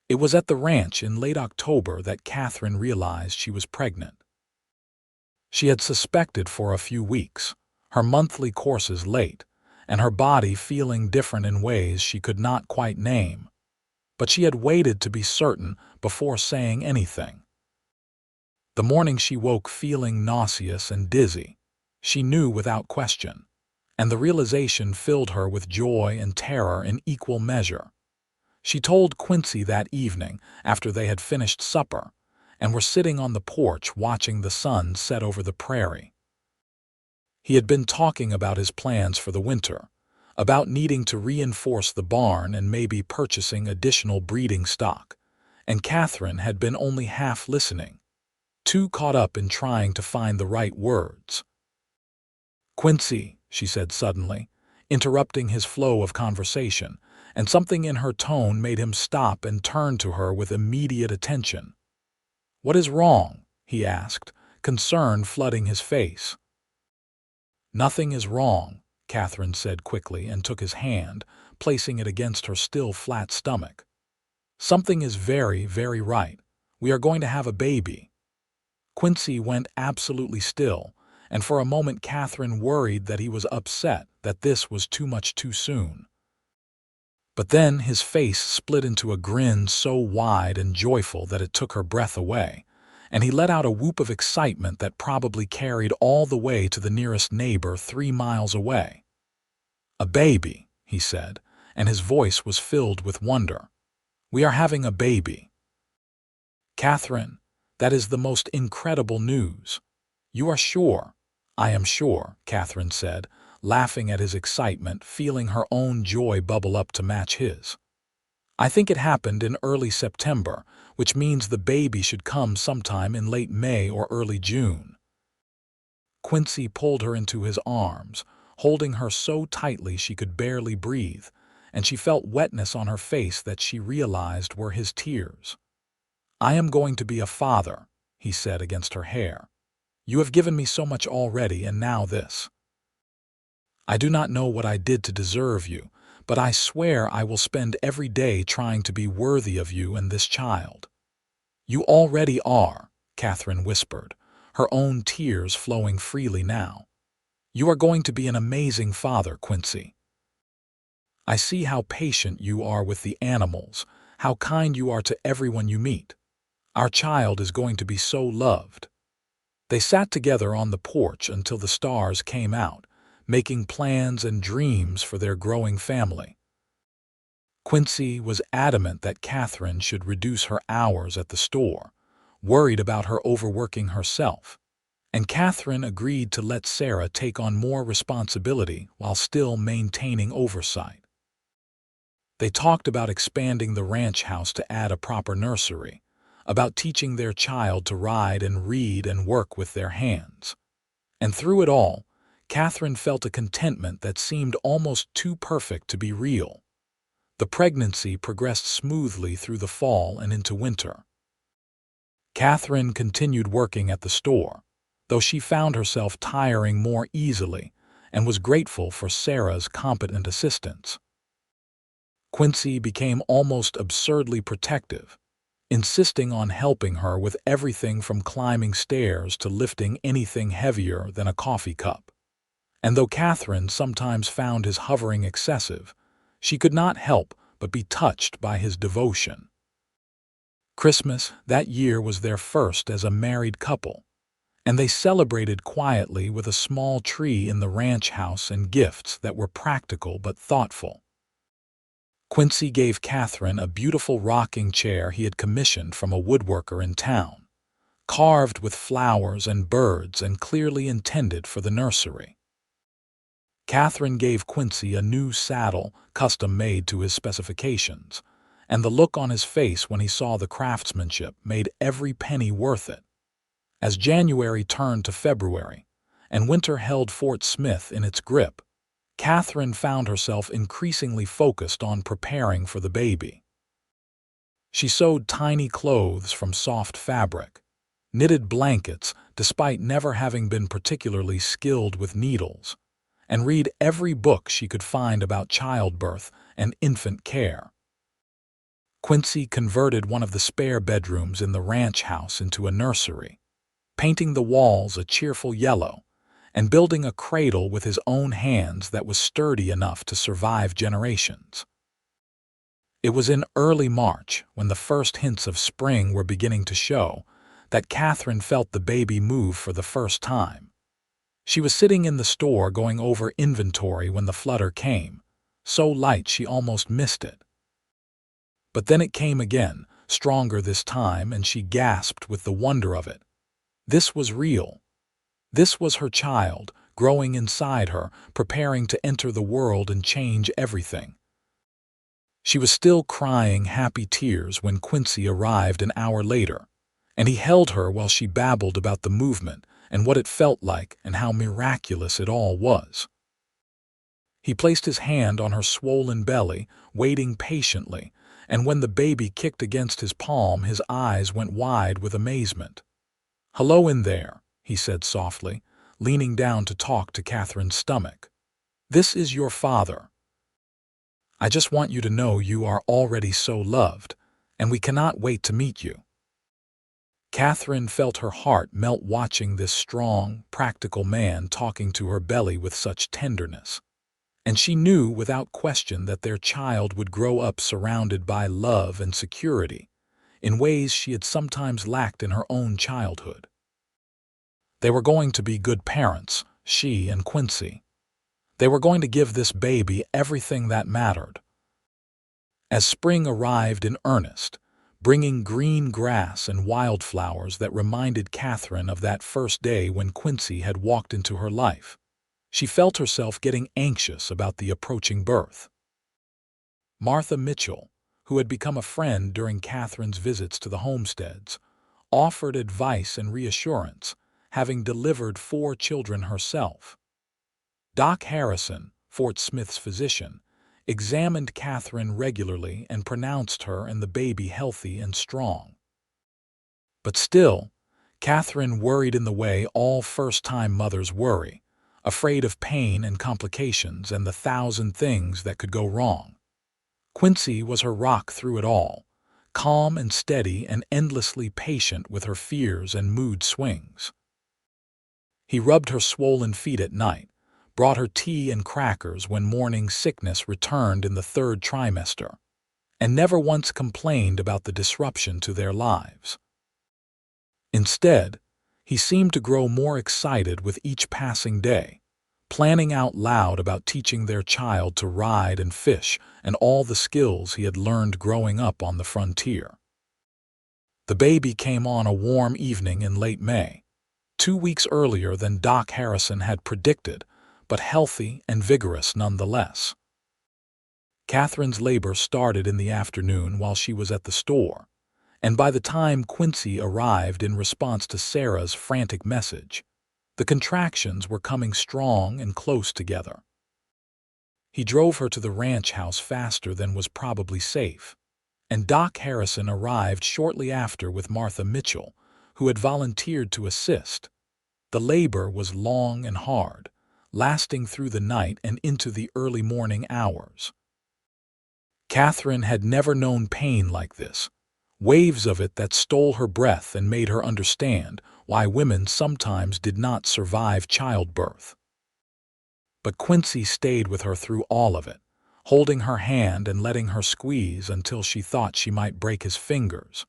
It was at the ranch in late October that Katherine realized she was pregnant. She had suspected for a few weeks, her monthly courses late, and her body feeling different in ways she could not quite name. But she had waited to be certain before saying anything. The morning she woke feeling nauseous and dizzy, she knew without question, and the realization filled her with joy and terror in equal measure. She told Quincy that evening after they had finished supper and were sitting on the porch watching the sun set over the prairie. He had been talking about his plans for the winter, about needing to reinforce the barn and maybe purchasing additional breeding stock, and Katherine had been only half listening, too caught up in trying to find the right words. "Quincy," she said suddenly, interrupting his flow of conversation, and something in her tone made him stop and turn to her with immediate attention. "What is wrong?" he asked, concern flooding his face. "Nothing is wrong," Katherine said quickly and took his hand, placing it against her still flat stomach. "Something is very, very right. We are going to have a baby." Quincy went absolutely still, and for a moment Katherine worried that he was upset that this was too much too soon. But then his face split into a grin so wide and joyful that it took her breath away, and he let out a whoop of excitement that probably carried all the way to the nearest neighbor 3 miles away. "A baby," he said, and his voice was filled with wonder. "We are having a baby." "Katherine, that is the most incredible news." "You are sure?" "I am sure," Katherine said, laughing at his excitement, feeling her own joy bubble up to match his. "I think it happened in early September, which means the baby should come sometime in late May or early June." Quincy pulled her into his arms, holding her so tightly she could barely breathe, and she felt wetness on her face that she realized were his tears. "I am going to be a father," he said against her hair. "You have given me so much already, and now this. I do not know what I did to deserve you, but I swear I will spend every day trying to be worthy of you and this child." "You already are," Katherine whispered, her own tears flowing freely now. "You are going to be an amazing father, Quincy. I see how patient you are with the animals, how kind you are to everyone you meet. Our child is going to be so loved." They sat together on the porch until the stars came out, making plans and dreams for their growing family. Quincy was adamant that Katherine should reduce her hours at the store, worried about her overworking herself, and Katherine agreed to let Sarah take on more responsibility while still maintaining oversight. They talked about expanding the ranch house to add a proper nursery, about teaching their child to ride and read and work with their hands. And through it all, Katherine felt a contentment that seemed almost too perfect to be real. The pregnancy progressed smoothly through the fall and into winter. Katherine continued working at the store, though she found herself tiring more easily and was grateful for Sarah's competent assistance. Quincy became almost absurdly protective, insisting on helping her with everything from climbing stairs to lifting anything heavier than a coffee cup. And though Katherine sometimes found his hovering excessive, she could not help but be touched by his devotion. Christmas that year was their first as a married couple, and they celebrated quietly with a small tree in the ranch house and gifts that were practical but thoughtful. Quincy gave Katherine a beautiful rocking chair he had commissioned from a woodworker in town, carved with flowers and birds and clearly intended for the nursery. Katherine gave Quincy a new saddle, custom-made to his specifications, and the look on his face when he saw the craftsmanship made every penny worth it. As January turned to February, and winter held Fort Smith in its grip, Katherine found herself increasingly focused on preparing for the baby. She sewed tiny clothes from soft fabric, knitted blankets despite never having been particularly skilled with needles, and read every book she could find about childbirth and infant care. Quincy converted one of the spare bedrooms in the ranch house into a nursery, painting the walls a cheerful yellow, and building a cradle with his own hands that was sturdy enough to survive generations. It was in early March, when the first hints of spring were beginning to show, that Katherine felt the baby move for the first time. She was sitting in the store going over inventory when the flutter came, so light she almost missed it. But then it came again, stronger this time, and she gasped with the wonder of it. This was real. This was her child, growing inside her, preparing to enter the world and change everything. She was still crying happy tears when Quincy arrived an hour later, and he held her while she babbled about the movement and what it felt like and how miraculous it all was. He placed his hand on her swollen belly, waiting patiently, and when the baby kicked against his palm, his eyes went wide with amazement. "Hello in there," he said softly, leaning down to talk to Catherine's stomach. "This is your father. I just want you to know you are already so loved, and we cannot wait to meet you." Catherine felt her heart melt watching this strong, practical man talking to her belly with such tenderness. And she knew without question that their child would grow up surrounded by love and security, in ways she had sometimes lacked in her own childhood. They were going to be good parents, she and Quincy. They were going to give this baby everything that mattered. As spring arrived in earnest, bringing green grass and wildflowers that reminded Catherine of that first day when Quincy had walked into her life, she felt herself getting anxious about the approaching birth. Martha Mitchell, who had become a friend during Catherine's visits to the homesteads, offered advice and reassurance, having delivered 4 children herself. Doc Harrison, Fort Smith's physician, examined Catherine regularly and pronounced her and the baby healthy and strong. But still, Catherine worried in the way all first-time mothers worry, afraid of pain and complications and the 1,000 things that could go wrong. Quincy was her rock through it all, calm and steady and endlessly patient with her fears and mood swings. He rubbed her swollen feet at night, brought her tea and crackers when morning sickness returned in the 3rd trimester, and never once complained about the disruption to their lives. Instead, he seemed to grow more excited with each passing day, planning out loud about teaching their child to ride and fish and all the skills he had learned growing up on the frontier. The baby came on a warm evening in late May, 2 weeks earlier than Doc Harrison had predicted, but healthy and vigorous nonetheless. Catherine's labor started in the afternoon while she was at the store, and by the time Quincy arrived in response to Sarah's frantic message, the contractions were coming strong and close together. He drove her to the ranch house faster than was probably safe, and Doc Harrison arrived shortly after with Martha Mitchell, who had volunteered to assist. The labor was long and hard, lasting through the night and into the early morning hours. Catherine had never known pain like this, waves of it that stole her breath and made her understand why women sometimes did not survive childbirth. But Quincy stayed with her through all of it, holding her hand and letting her squeeze until she thought she might break his fingers,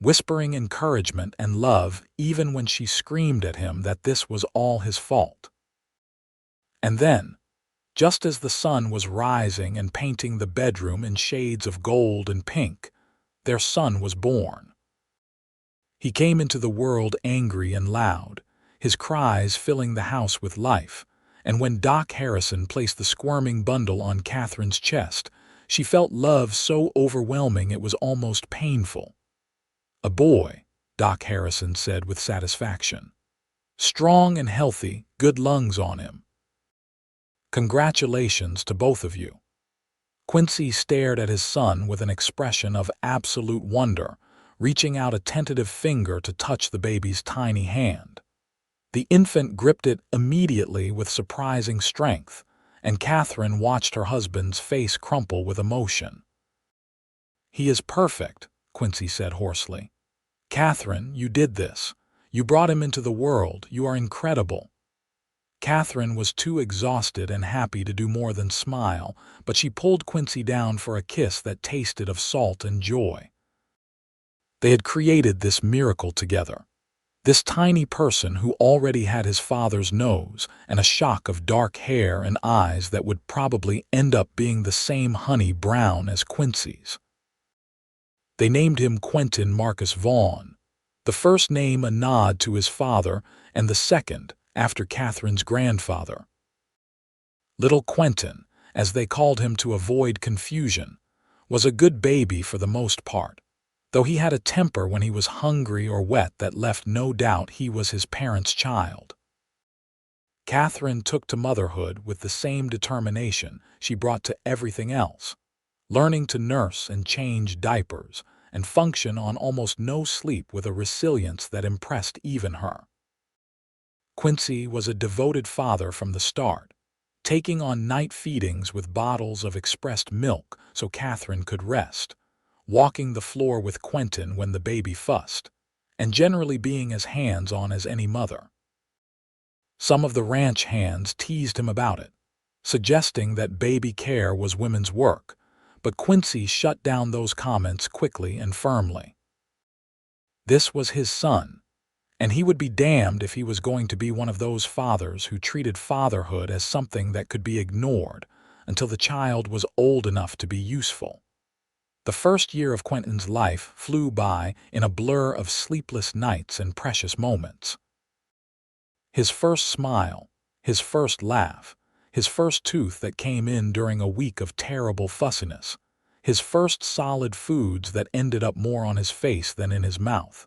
whispering encouragement and love even when she screamed at him that this was all his fault. And then, just as the sun was rising and painting the bedroom in shades of gold and pink, their son was born. He came into the world angry and loud, his cries filling the house with life, and when Doc Harrison placed the squirming bundle on Catherine's chest, she felt love so overwhelming it was almost painful. "A boy," Doc Harrison said with satisfaction. "Strong and healthy, good lungs on him. Congratulations to both of you." Quincy stared at his son with an expression of absolute wonder, reaching out a tentative finger to touch the baby's tiny hand. The infant gripped it immediately with surprising strength, and Catherine watched her husband's face crumple with emotion. "He is perfect," Quincy said hoarsely. "Catherine, you did this. You brought him into the world. You are incredible." Catherine was too exhausted and happy to do more than smile, but she pulled Quincy down for a kiss that tasted of salt and joy. They had created this miracle together. This tiny person who already had his father's nose and a shock of dark hair and eyes that would probably end up being the same honey brown as Quincy's. They named him Quentin Marcus Vaughn, the first name a nod to his father and the second after Catherine's grandfather. Little Quentin, as they called him to avoid confusion, was a good baby for the most part, though he had a temper when he was hungry or wet that left no doubt he was his parents' child. Katherine took to motherhood with the same determination she brought to everything else, learning to nurse and change diapers and function on almost no sleep with a resilience that impressed even her. Quincy was a devoted father from the start, taking on night feedings with bottles of expressed milk so Katherine could rest, walking the floor with Quentin when the baby fussed, and generally being as hands-on as any mother. Some of the ranch hands teased him about it, suggesting that baby care was women's work, but Quincy shut down those comments quickly and firmly. This was his son, and he would be damned if he was going to be one of those fathers who treated fatherhood as something that could be ignored until the child was old enough to be useful. The first year of Quentin's life flew by in a blur of sleepless nights and precious moments. His first smile, his first laugh, his first tooth that came in during a week of terrible fussiness, his first solid foods that ended up more on his face than in his mouth.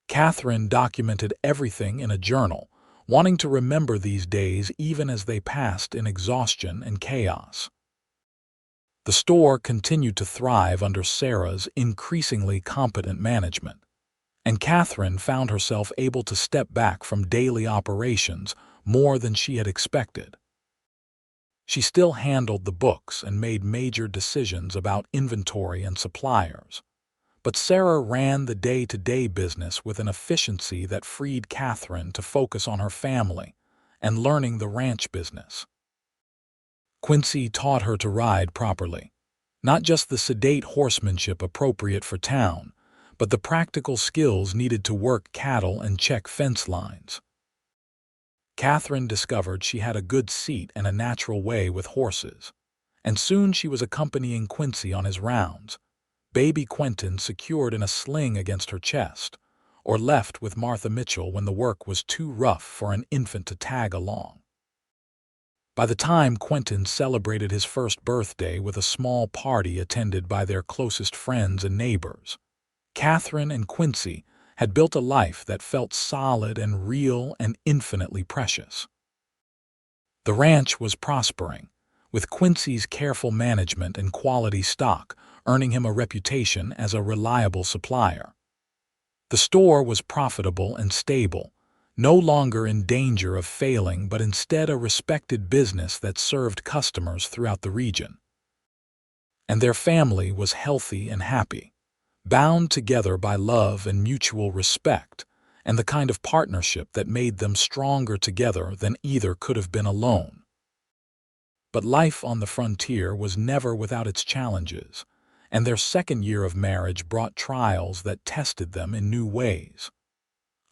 Katherine documented everything in a journal, wanting to remember these days even as they passed in exhaustion and chaos. The store continued to thrive under Sarah's increasingly competent management, and Katherine found herself able to step back from daily operations more than she had expected. She still handled the books and made major decisions about inventory and suppliers, but Sarah ran the day-to-day business with an efficiency that freed Katherine to focus on her family and learning the ranch business. Quincy taught her to ride properly, not just the sedate horsemanship appropriate for town, but the practical skills needed to work cattle and check fence lines. Katherine discovered she had a good seat and a natural way with horses, and soon she was accompanying Quincy on his rounds, baby Quentin secured in a sling against her chest, or left with Martha Mitchell when the work was too rough for an infant to tag along. By the time Quentin celebrated his first birthday with a small party attended by their closest friends and neighbors, Katherine and Quincy had built a life that felt solid and real and infinitely precious. The ranch was prospering, with Quincy's careful management and quality stock earning him a reputation as a reliable supplier. The store was profitable and stable, no longer in danger of failing but instead a respected business that served customers throughout the region. And their family was healthy and happy, bound together by love and mutual respect, and the kind of partnership that made them stronger together than either could have been alone. But life on the frontier was never without its challenges, and their second year of marriage brought trials that tested them in new ways.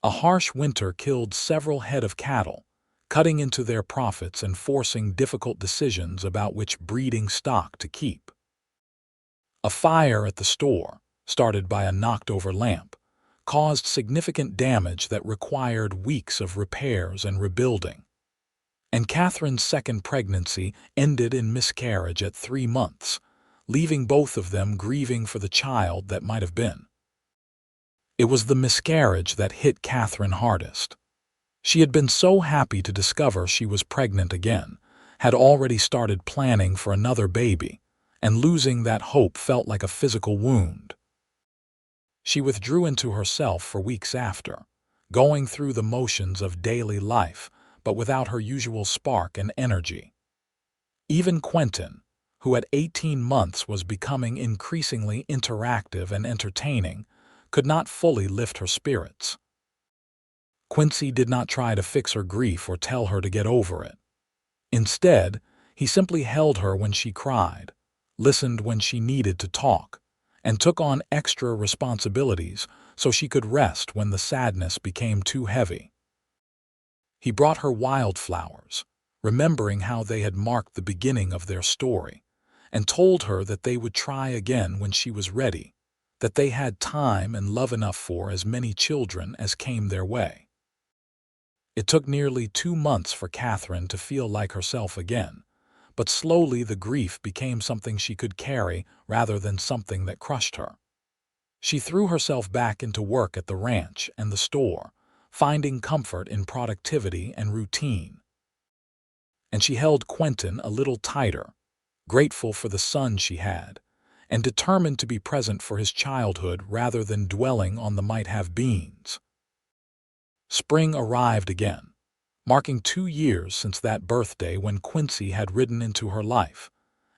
A harsh winter killed several head of cattle, cutting into their profits and forcing difficult decisions about which breeding stock to keep. A fire at the store, started by a knocked-over lamp, caused significant damage that required weeks of repairs and rebuilding. And Katherine's second pregnancy ended in miscarriage at 3 months, leaving both of them grieving for the child that might have been. It was the miscarriage that hit Katherine hardest. She had been so happy to discover she was pregnant again, had already started planning for another baby, and losing that hope felt like a physical wound. She withdrew into herself for weeks after, going through the motions of daily life, but without her usual spark and energy. Even Quentin, who at 18 months was becoming increasingly interactive and entertaining, could not fully lift her spirits. Quincy did not try to fix her grief or tell her to get over it. Instead, he simply held her when she cried, listened when she needed to talk, and took on extra responsibilities so she could rest when the sadness became too heavy. He brought her wildflowers, remembering how they had marked the beginning of their story, and told her that they would try again when she was ready, that they had time and love enough for as many children as came their way. It took nearly 2 months for Katherine to feel like herself again, but slowly the grief became something she could carry rather than something that crushed her. She threw herself back into work at the ranch and the store, finding comfort in productivity and routine. And she held Quentin a little tighter, grateful for the son she had, and determined to be present for his childhood rather than dwelling on the might-have-beens. Spring arrived again, marking 2 years since that birthday when Quincy had ridden into her life,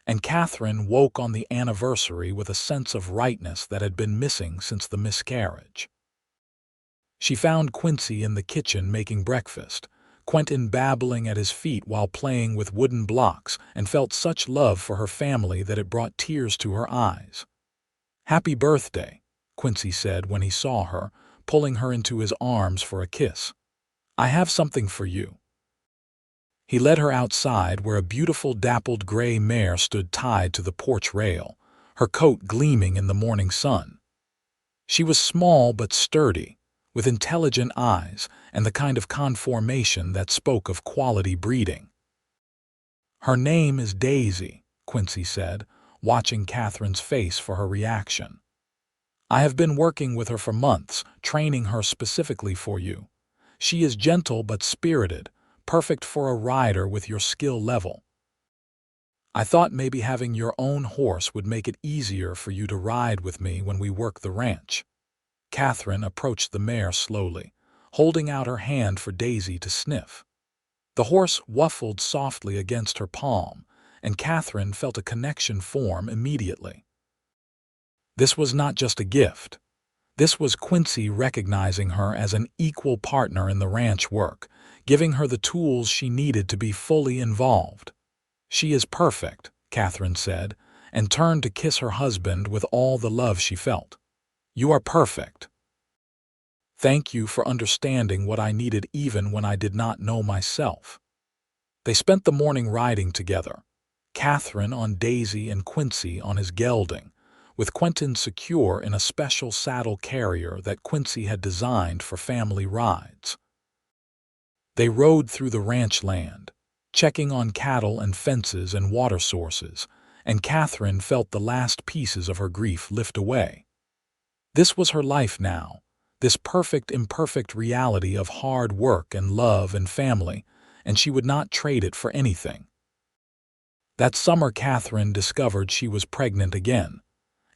and Katherine woke on the anniversary with a sense of rightness that had been missing since the miscarriage. She found Quincy in the kitchen making breakfast, Quentin babbling at his feet while playing with wooden blocks, and felt such love for her family that it brought tears to her eyes. "Happy birthday," Quincy said when he saw her, pulling her into his arms for a kiss. "I have something for you." He led her outside where a beautiful dappled gray mare stood tied to the porch rail, her coat gleaming in the morning sun. She was small but sturdy, with intelligent eyes and the kind of conformation that spoke of quality breeding. "Her name is Daisy," Quincy said, watching Katherine's face for her reaction. "I have been working with her for months, training her specifically for you. She is gentle but spirited, perfect for a rider with your skill level. I thought maybe having your own horse would make it easier for you to ride with me when we work the ranch." Katherine approached the mare slowly, holding out her hand for Daisy to sniff. The horse whuffled softly against her palm, and Katherine felt a connection form immediately. This was not just a gift. This was Quincy recognizing her as an equal partner in the ranch work, giving her the tools she needed to be fully involved. "She is perfect," Katherine said, and turned to kiss her husband with all the love she felt. "You are perfect. Thank you for understanding what I needed even when I did not know myself." They spent the morning riding together, Katherine on Daisy and Quincy on his gelding, with Quentin secure in a special saddle carrier that Quincy had designed for family rides. They rode through the ranch land, checking on cattle and fences and water sources, and Katherine felt the last pieces of her grief lift away. This was her life now, this perfect, imperfect reality of hard work and love and family, and she would not trade it for anything. That summer Katherine discovered she was pregnant again,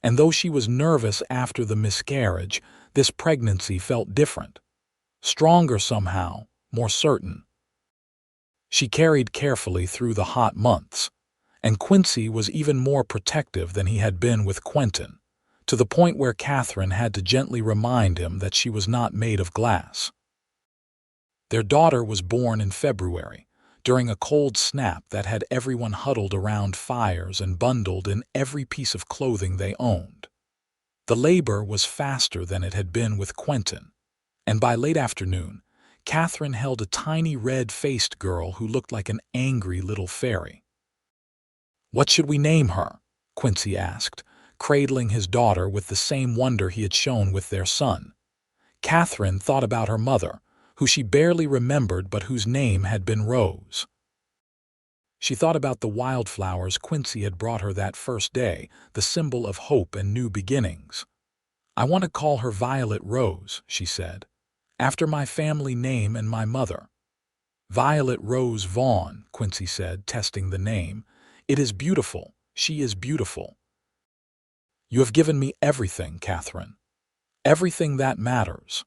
and though she was nervous after the miscarriage, this pregnancy felt different. Stronger somehow, more certain. She carried carefully through the hot months, and Quincy was even more protective than he had been with Quentin, to the point where Katherine had to gently remind him that she was not made of glass. Their daughter was born in February, during a cold snap that had everyone huddled around fires and bundled in every piece of clothing they owned. The labor was faster than it had been with Quentin, and by late afternoon, Katherine held a tiny red-faced girl who looked like an angry little fairy. "What should we name her?" Quincy asked, cradling his daughter with the same wonder he had shown with their son. Katherine thought about her mother, who she barely remembered but whose name had been Rose. She thought about the wildflowers Quincy had brought her that first day, the symbol of hope and new beginnings. "I want to call her Violet Rose," she said, "after my family name and my mother." "Violet Rose Vaughn," Quincy said, testing the name. "It is beautiful. She is beautiful." "You have given me everything, Katherine. Everything that matters."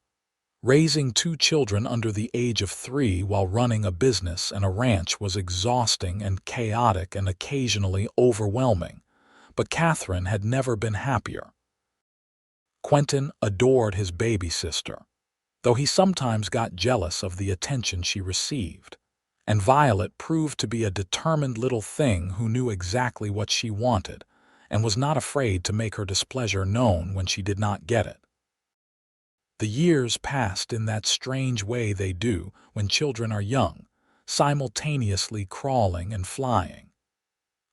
Raising 2 children under the age of 3 while running a business and a ranch was exhausting and chaotic and occasionally overwhelming, but Katherine had never been happier. Quentin adored his baby sister, though he sometimes got jealous of the attention she received, and Violet proved to be a determined little thing who knew exactly what she wanted and was not afraid to make her displeasure known when she did not get it. The years passed in that strange way they do when children are young, simultaneously crawling and flying.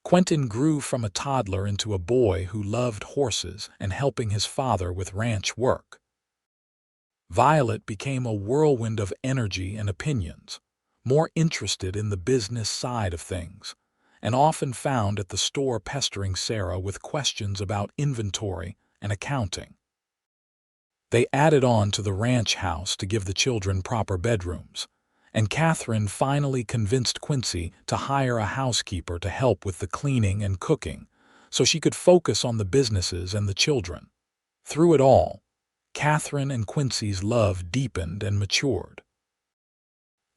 Quentin grew from a toddler into a boy who loved horses and helping his father with ranch work. Violet became a whirlwind of energy and opinions, more interested in the business side of things, and often found at the store pestering Sarah with questions about inventory and accounting. They added on to the ranch house to give the children proper bedrooms, and Katherine finally convinced Quincy to hire a housekeeper to help with the cleaning and cooking so she could focus on the businesses and the children. Through it all, Katherine and Quincy's love deepened and matured.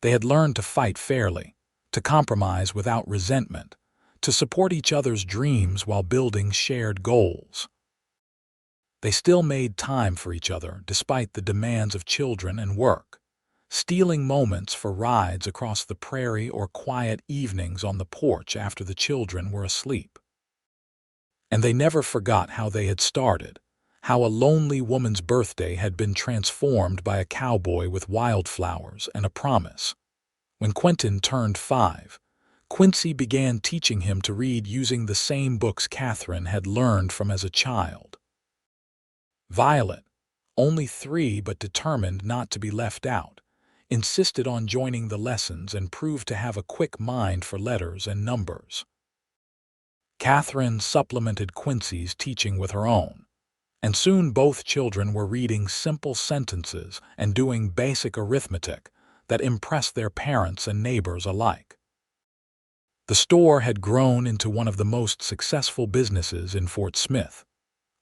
They had learned to fight fairly, to compromise without resentment, to support each other's dreams while building shared goals. They still made time for each other despite the demands of children and work, stealing moments for rides across the prairie or quiet evenings on the porch after the children were asleep. And they never forgot how they had started, how a lonely woman's birthday had been transformed by a cowboy with wildflowers and a promise. When Quentin turned 5, Quincy began teaching him to read using the same books Katherine had learned from as a child. Violet, only 3 but determined not to be left out, insisted on joining the lessons and proved to have a quick mind for letters and numbers. Katherine supplemented Quincy's teaching with her own, and soon both children were reading simple sentences and doing basic arithmetic that impressed their parents and neighbors alike. The store had grown into one of the most successful businesses in Fort Smith,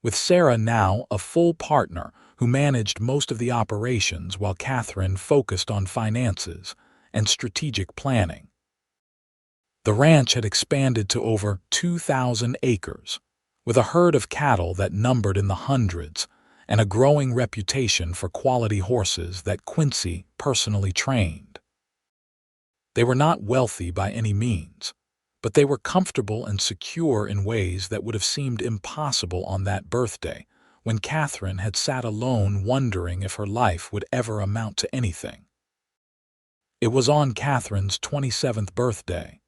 with Sarah now a full partner who managed most of the operations while Katherine focused on finances and strategic planning. The ranch had expanded to over 2,000 acres, with a herd of cattle that numbered in the hundreds and a growing reputation for quality horses that Quincy personally trained. They were not wealthy by any means, but they were comfortable and secure in ways that would have seemed impossible on that birthday when Katherine had sat alone wondering if her life would ever amount to anything. It was on Katherine's 27th birthday,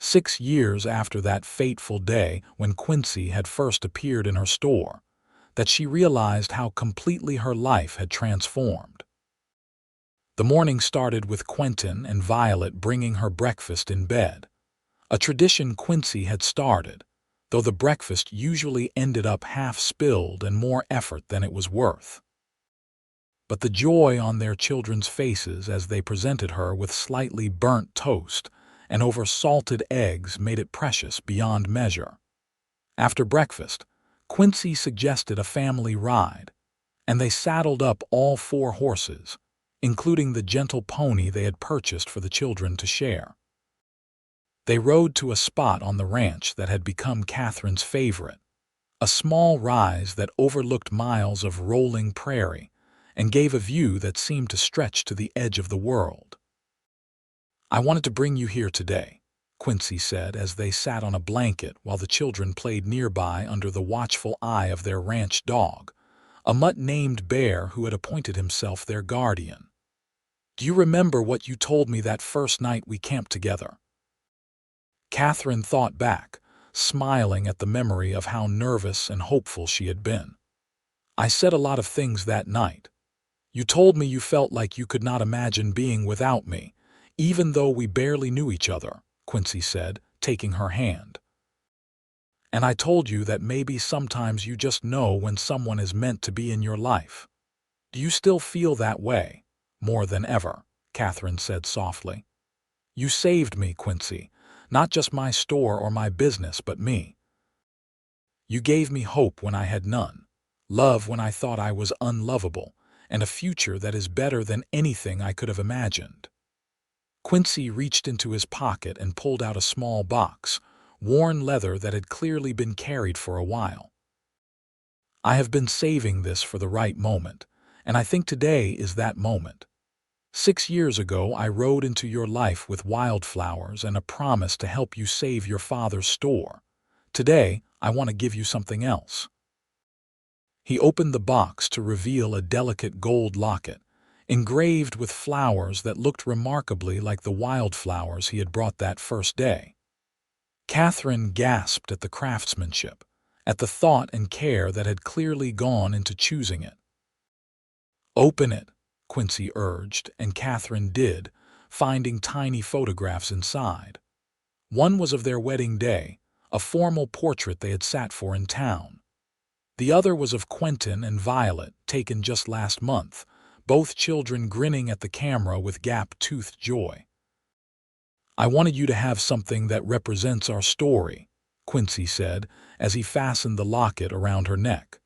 6 years after that fateful day when Quincy had first appeared in her store, that she realized how completely her life had transformed. The morning started with Quentin and Violet bringing her breakfast in bed, a tradition Quincy had started, though the breakfast usually ended up half-spilled and more effort than it was worth. But the joy on their children's faces as they presented her with slightly burnt toast and over-salted eggs made it precious beyond measure. After breakfast, Quincy suggested a family ride, and they saddled up all 4 horses, including the gentle pony they had purchased for the children to share. They rode to a spot on the ranch that had become Katherine's favorite, a small rise that overlooked miles of rolling prairie and gave a view that seemed to stretch to the edge of the world. "I wanted to bring you here today," Quincy said as they sat on a blanket while the children played nearby under the watchful eye of their ranch dog, a mutt named Bear who had appointed himself their guardian. "Do you remember what you told me that first night we camped together?" Katherine thought back, smiling at the memory of how nervous and hopeful she had been. "I said a lot of things that night. You told me you felt like you could not imagine being without me, even though we barely knew each other," Quincy said, taking her hand. "And I told you that maybe sometimes you just know when someone is meant to be in your life. Do you still feel that way?" "More than ever," Katherine said softly. "You saved me, Quincy, not just my store or my business, but me. You gave me hope when I had none, love when I thought I was unlovable, and a future that is better than anything I could have imagined." Quincy reached into his pocket and pulled out a small box, worn leather that had clearly been carried for a while. "I have been saving this for the right moment, and I think today is that moment. 6 years ago, I rode into your life with Wildflowers and a promise to help you save your father's store. Today, I want to give you something else." He opened the box to reveal a delicate gold locket, engraved with flowers that looked remarkably like the wildflowers he had brought that first day. Katherine gasped at the craftsmanship, at the thought and care that had clearly gone into choosing it. "Open it," Quincy urged, and Katherine did, finding tiny photographs inside. One was of their wedding day, a formal portrait they had sat for in town. The other was of Quentin and Violet, taken just last month, both children grinning at the camera with gap-toothed joy. "I wanted you to have something that represents our story," Quincy said as he fastened the locket around her neck.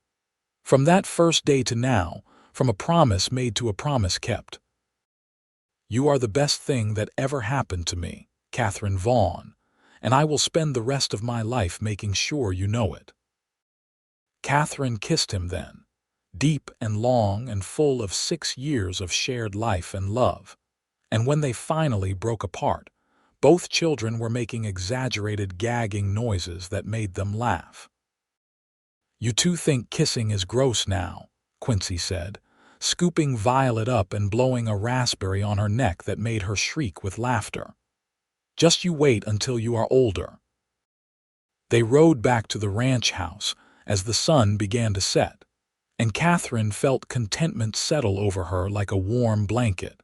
"From that first day to now, from a promise made to a promise kept. You are the best thing that ever happened to me, Katherine Vaughn, and I will spend the rest of my life making sure you know it." Katherine kissed him then, deep and long and full of 6 years of shared life and love. And when they finally broke apart, both children were making exaggerated gagging noises that made them laugh. "You two think kissing is gross now," Quincy said, scooping Violet up and blowing a raspberry on her neck that made her shriek with laughter. "Just you wait until you are older." They rode back to the ranch house as the sun began to set, and Katherine felt contentment settle over her like a warm blanket.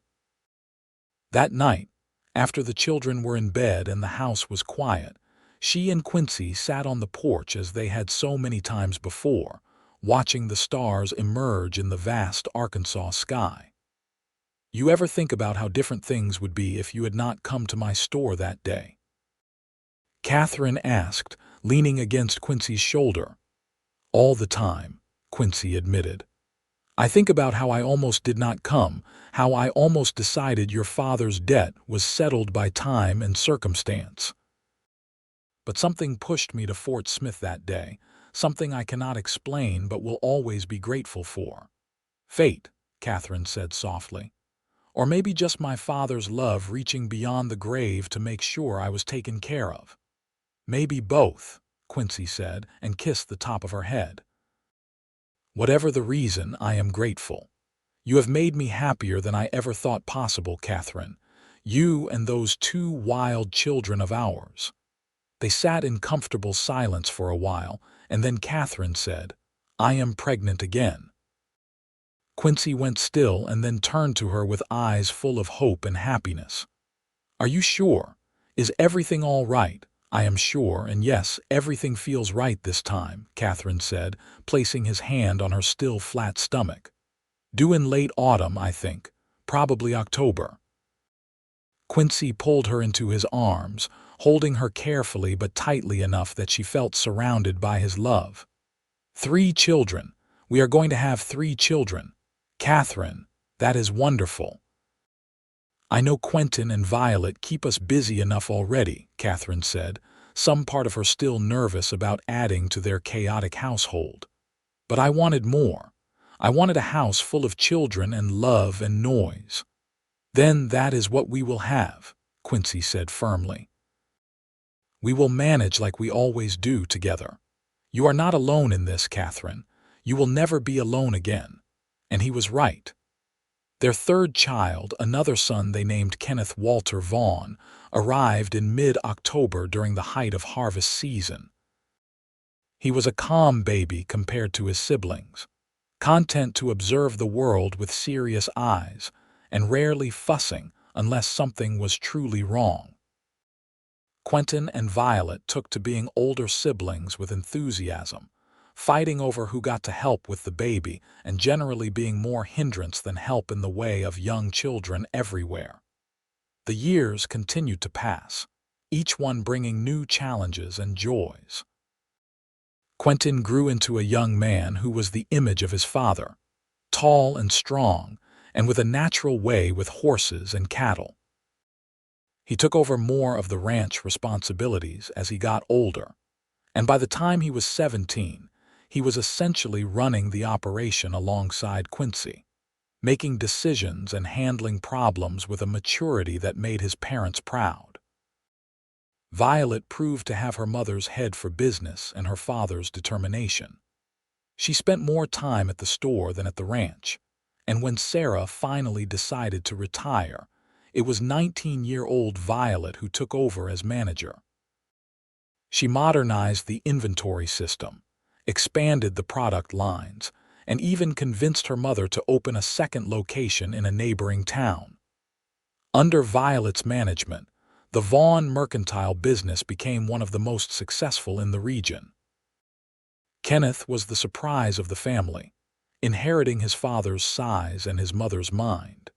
That night, after the children were in bed and the house was quiet, she and Quincy sat on the porch as they had so many times before, watching the stars emerge in the vast Arkansas sky. "You ever think about how different things would be if you had not come to my store that day?" Katherine asked, leaning against Quincy's shoulder. "All the time," Quincy admitted. "I think about how I almost did not come, how I almost decided your father's debt was settled by time and circumstance. But something pushed me to Fort Smith that day, something I cannot explain but will always be grateful for." "Fate," Katherine said softly. "Or maybe just my father's love reaching beyond the grave to make sure I was taken care of." "Maybe both," Quincy said, and kissed the top of her head. "Whatever the reason, I am grateful. You have made me happier than I ever thought possible, Katherine. You and those 2 wild children of ours." They sat in comfortable silence for a while, and then Katherine said, "I am pregnant again." Quincy went still and then turned to her with eyes full of hope and happiness. "Are you sure? Is everything all right?" "I am sure, and yes, everything feels right this time," Katherine said, placing his hand on her still flat stomach. "Due in late autumn, I think. Probably October." Quincy pulled her into his arms, holding her carefully but tightly enough that she felt surrounded by his love. "3 children. We are going to have 3 children. Katherine, that is wonderful." "I know Quentin and Violet keep us busy enough already," Katherine said, some part of her still nervous about adding to their chaotic household. "But I wanted more. I wanted a house full of children and love and noise." "Then that is what we will have," Quincy said firmly. "We will manage like we always do together. You are not alone in this, Katherine. You will never be alone again." And he was right. Their 3rd child, another son they named Kenneth Walter Vaughn, arrived in mid-October during the height of harvest season. He was a calm baby compared to his siblings, content to observe the world with serious eyes, and rarely fussing unless something was truly wrong. Quentin and Violet took to being older siblings with enthusiasm, fighting over who got to help with the baby and generally being more hindrance than help in the way of young children everywhere. The years continued to pass, each one bringing new challenges and joys. Quentin grew into a young man who was the image of his father, tall and strong, and with a natural way with horses and cattle. He took over more of the ranch responsibilities as he got older, and by the time he was 17, he was essentially running the operation alongside Quincy, making decisions and handling problems with a maturity that made his parents proud. Violet proved to have her mother's head for business and her father's determination. She spent more time at the store than at the ranch, and when Sarah finally decided to retire, it was 19-year-old Violet who took over as manager. She modernized the inventory system, expanded the product lines, and even convinced her mother to open a second location in a neighboring town. Under Violet's management, The Vaughn mercantile business became one of the most successful in the region. Kenneth was the surprise of the family, inheriting his father's size and his mother's mind.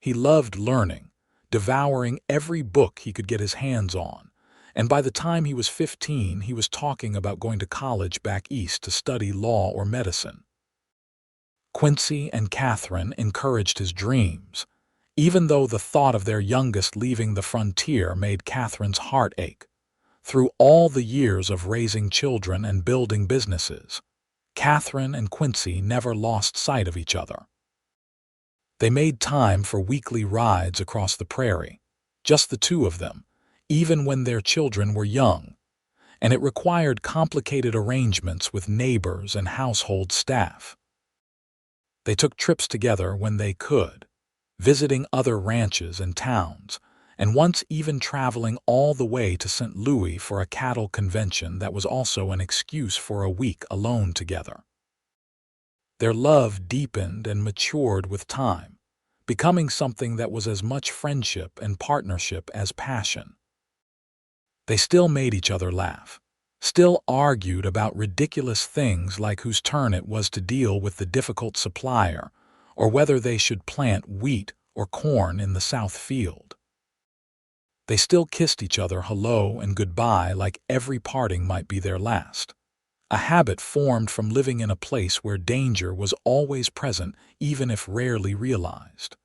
He loved learning, devouring every book he could get his hands on, and by the time he was 15, he was talking about going to college back east to study law or medicine. Quincy and Katherine encouraged his dreams, even though the thought of their youngest leaving the frontier made Katherine's heart ache. Through all the years of raising children and building businesses, Katherine and Quincy never lost sight of each other. They made time for weekly rides across the prairie, just the two of them, even when their children were young, and it required complicated arrangements with neighbors and household staff. They took trips together when they could, visiting other ranches and towns, and once even traveling all the way to St. Louis for a cattle convention that was also an excuse for a week alone together. Their love deepened and matured with time, becoming something that was as much friendship and partnership as passion. They still made each other laugh, still argued about ridiculous things like whose turn it was to deal with the difficult supplier, or whether they should plant wheat or corn in the south field. They still kissed each other hello and goodbye like every parting might be their last, a habit formed from living in a place where danger was always present, even if rarely realized.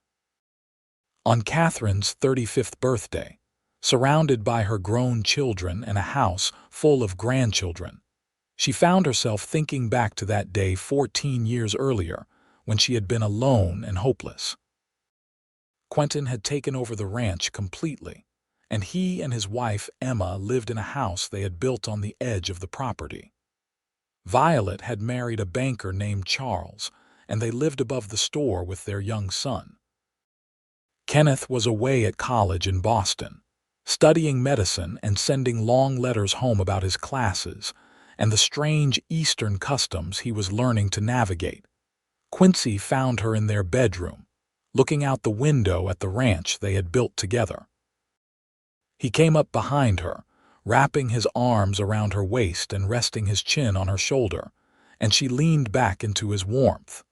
On Katherine's 35th birthday, surrounded by her grown children and a house full of grandchildren, she found herself thinking back to that day 14 years earlier when she had been alone and hopeless. Quentin had taken over the ranch completely, and he and his wife Emma lived in a house they had built on the edge of the property. Violet had married a banker named Charles, and they lived above the store with their young son. Kenneth was away at college in Boston, studying medicine and sending long letters home about his classes and the strange Eastern customs he was learning to navigate. Quincy found her in their bedroom, looking out the window at the ranch they had built together. He came up behind her, wrapping his arms around her waist and resting his chin on her shoulder, and she leaned back into his warmth.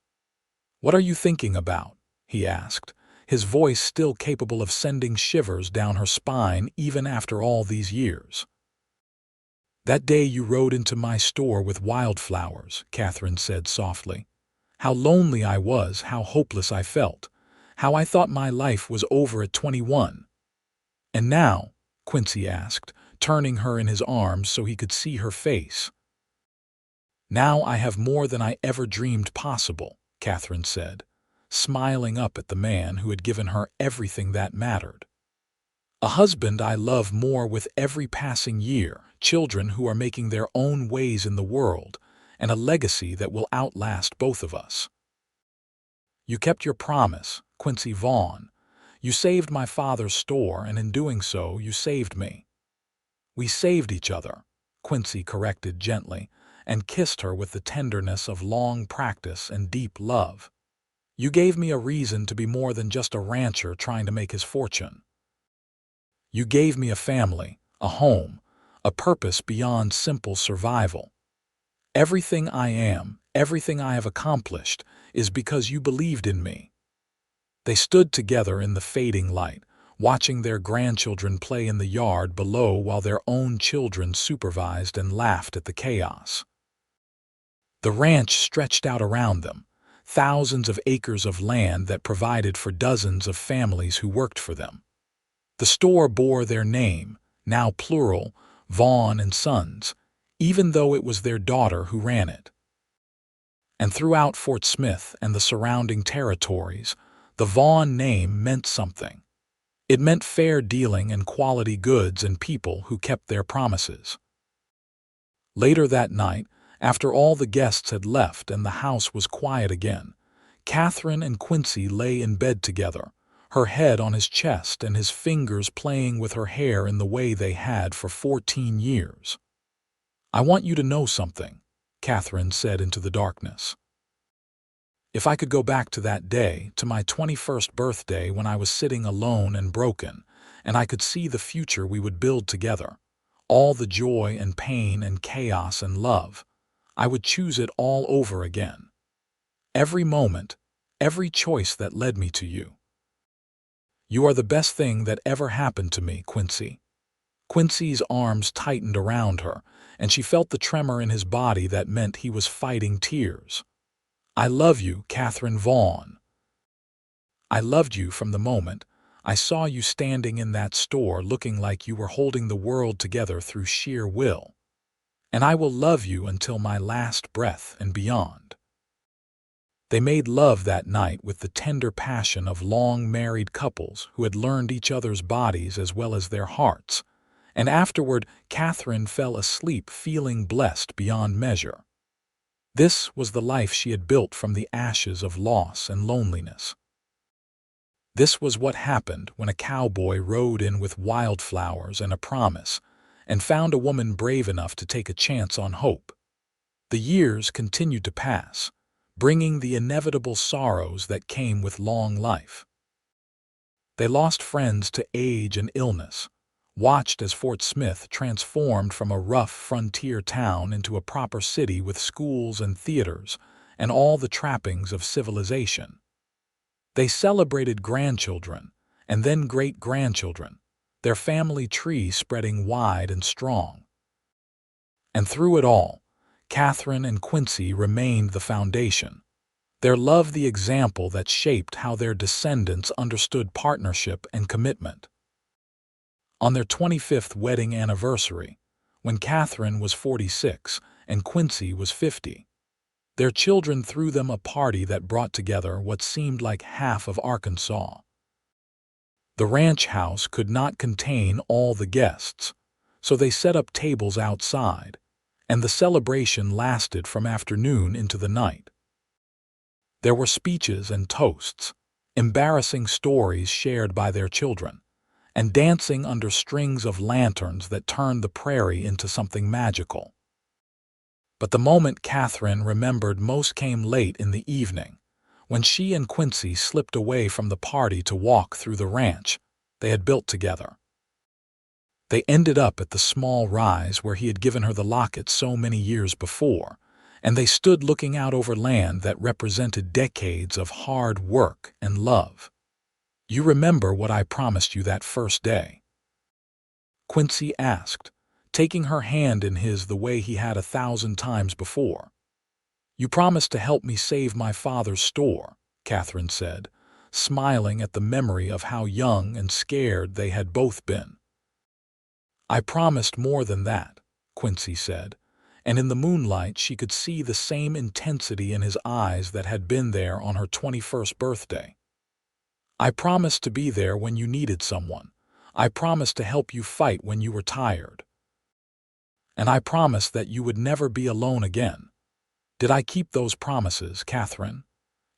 "What are you thinking about?" he asked, his voice still capable of sending shivers down her spine even after all these years. "That day you rode into my store with Wildflowers," Katherine said softly. "How lonely I was, how hopeless I felt, how I thought my life was over at 21. And now?" Quincy asked, turning her in his arms so he could see her face. "Now I have more than I ever dreamed possible," Katherine said, smiling up at the man who had given her everything that mattered. "A husband I love more with every passing year, children who are making their own ways in the world, and a legacy that will outlast both of us." "You kept your promise, Quincy Vaughn. You saved my father's store, and in doing so, you saved me." "We saved each other," Quincy corrected gently, and kissed her with the tenderness of long practice and deep love. "You gave me a reason to be more than just a rancher trying to make his fortune. You gave me a family, a home, a purpose beyond simple survival. Everything I am, everything I have accomplished, is because you believed in me." They stood together in the fading light, watching their grandchildren play in the yard below while their own children supervised and laughed at the chaos. The ranch stretched out around them, thousands of acres of land that provided for dozens of families who worked for them. The store bore their name, now plural, Vaughn and Sons, even though it was their daughter who ran it. And throughout Fort Smith and the surrounding territories, the Vaughn name meant something. It meant fair dealing and quality goods and people who kept their promises. Later that night, after all the guests had left and the house was quiet again, Katherine and Quincy lay in bed together, her head on his chest and his fingers playing with her hair in the way they had for 14 years. "I want you to know something," Katherine said into the darkness. "If I could go back to that day, to my 21st birthday when I was sitting alone and broken, and I could see the future we would build together. All the joy and pain and chaos and love. I would choose it all over again. Every moment, every choice that led me to you. You are the best thing that ever happened to me, Quincy. Quincy's arms tightened around her, and she felt the tremor in his body that meant he was fighting tears. I love you, Katherine Vaughn. I loved you from the moment I saw you standing in that store looking like you were holding the world together through sheer will. And I will love you until my last breath and beyond. They made love that night with the tender passion of long married couples who had learned each other's bodies as well as their hearts, and afterward Katherine fell asleep feeling blessed beyond measure. This was the life she had built from the ashes of loss and loneliness. This was what happened when a cowboy rode in with wildflowers and a promise, and found a woman brave enough to take a chance on hope. The years continued to pass, bringing the inevitable sorrows that came with long life. They lost friends to age and illness, watched as Fort Smith transformed from a rough frontier town into a proper city with schools and theaters and all the trappings of civilization. They celebrated grandchildren and then great-grandchildren, their family tree spreading wide and strong. And through it all, Katherine and Quincy remained the foundation. Their love the example that shaped how their descendants understood partnership and commitment. On their 25th wedding anniversary, when Katherine was 46 and Quincy was 50, their children threw them a party that brought together what seemed like half of Arkansas. The ranch house could not contain all the guests, so they set up tables outside, and the celebration lasted from afternoon into the night. There were speeches and toasts, embarrassing stories shared by their children, and dancing under strings of lanterns that turned the prairie into something magical. But the moment Katherine remembered most came late in the evening, when she and Quincy slipped away from the party to walk through the ranch they had built together. They ended up at the small rise where he had given her the locket so many years before, and they stood looking out over land that represented decades of hard work and love. You remember what I promised you that first day? Quincy asked, taking her hand in his the way he had 1,000 times before. You promised to help me save my father's store, Katherine said, smiling at the memory of how young and scared they had both been. I promised more than that, Quincy said, and in the moonlight she could see the same intensity in his eyes that had been there on her 21st birthday. I promised to be there when you needed someone. I promised to help you fight when you were tired. And I promised that you would never be alone again. Did I keep those promises, Katherine?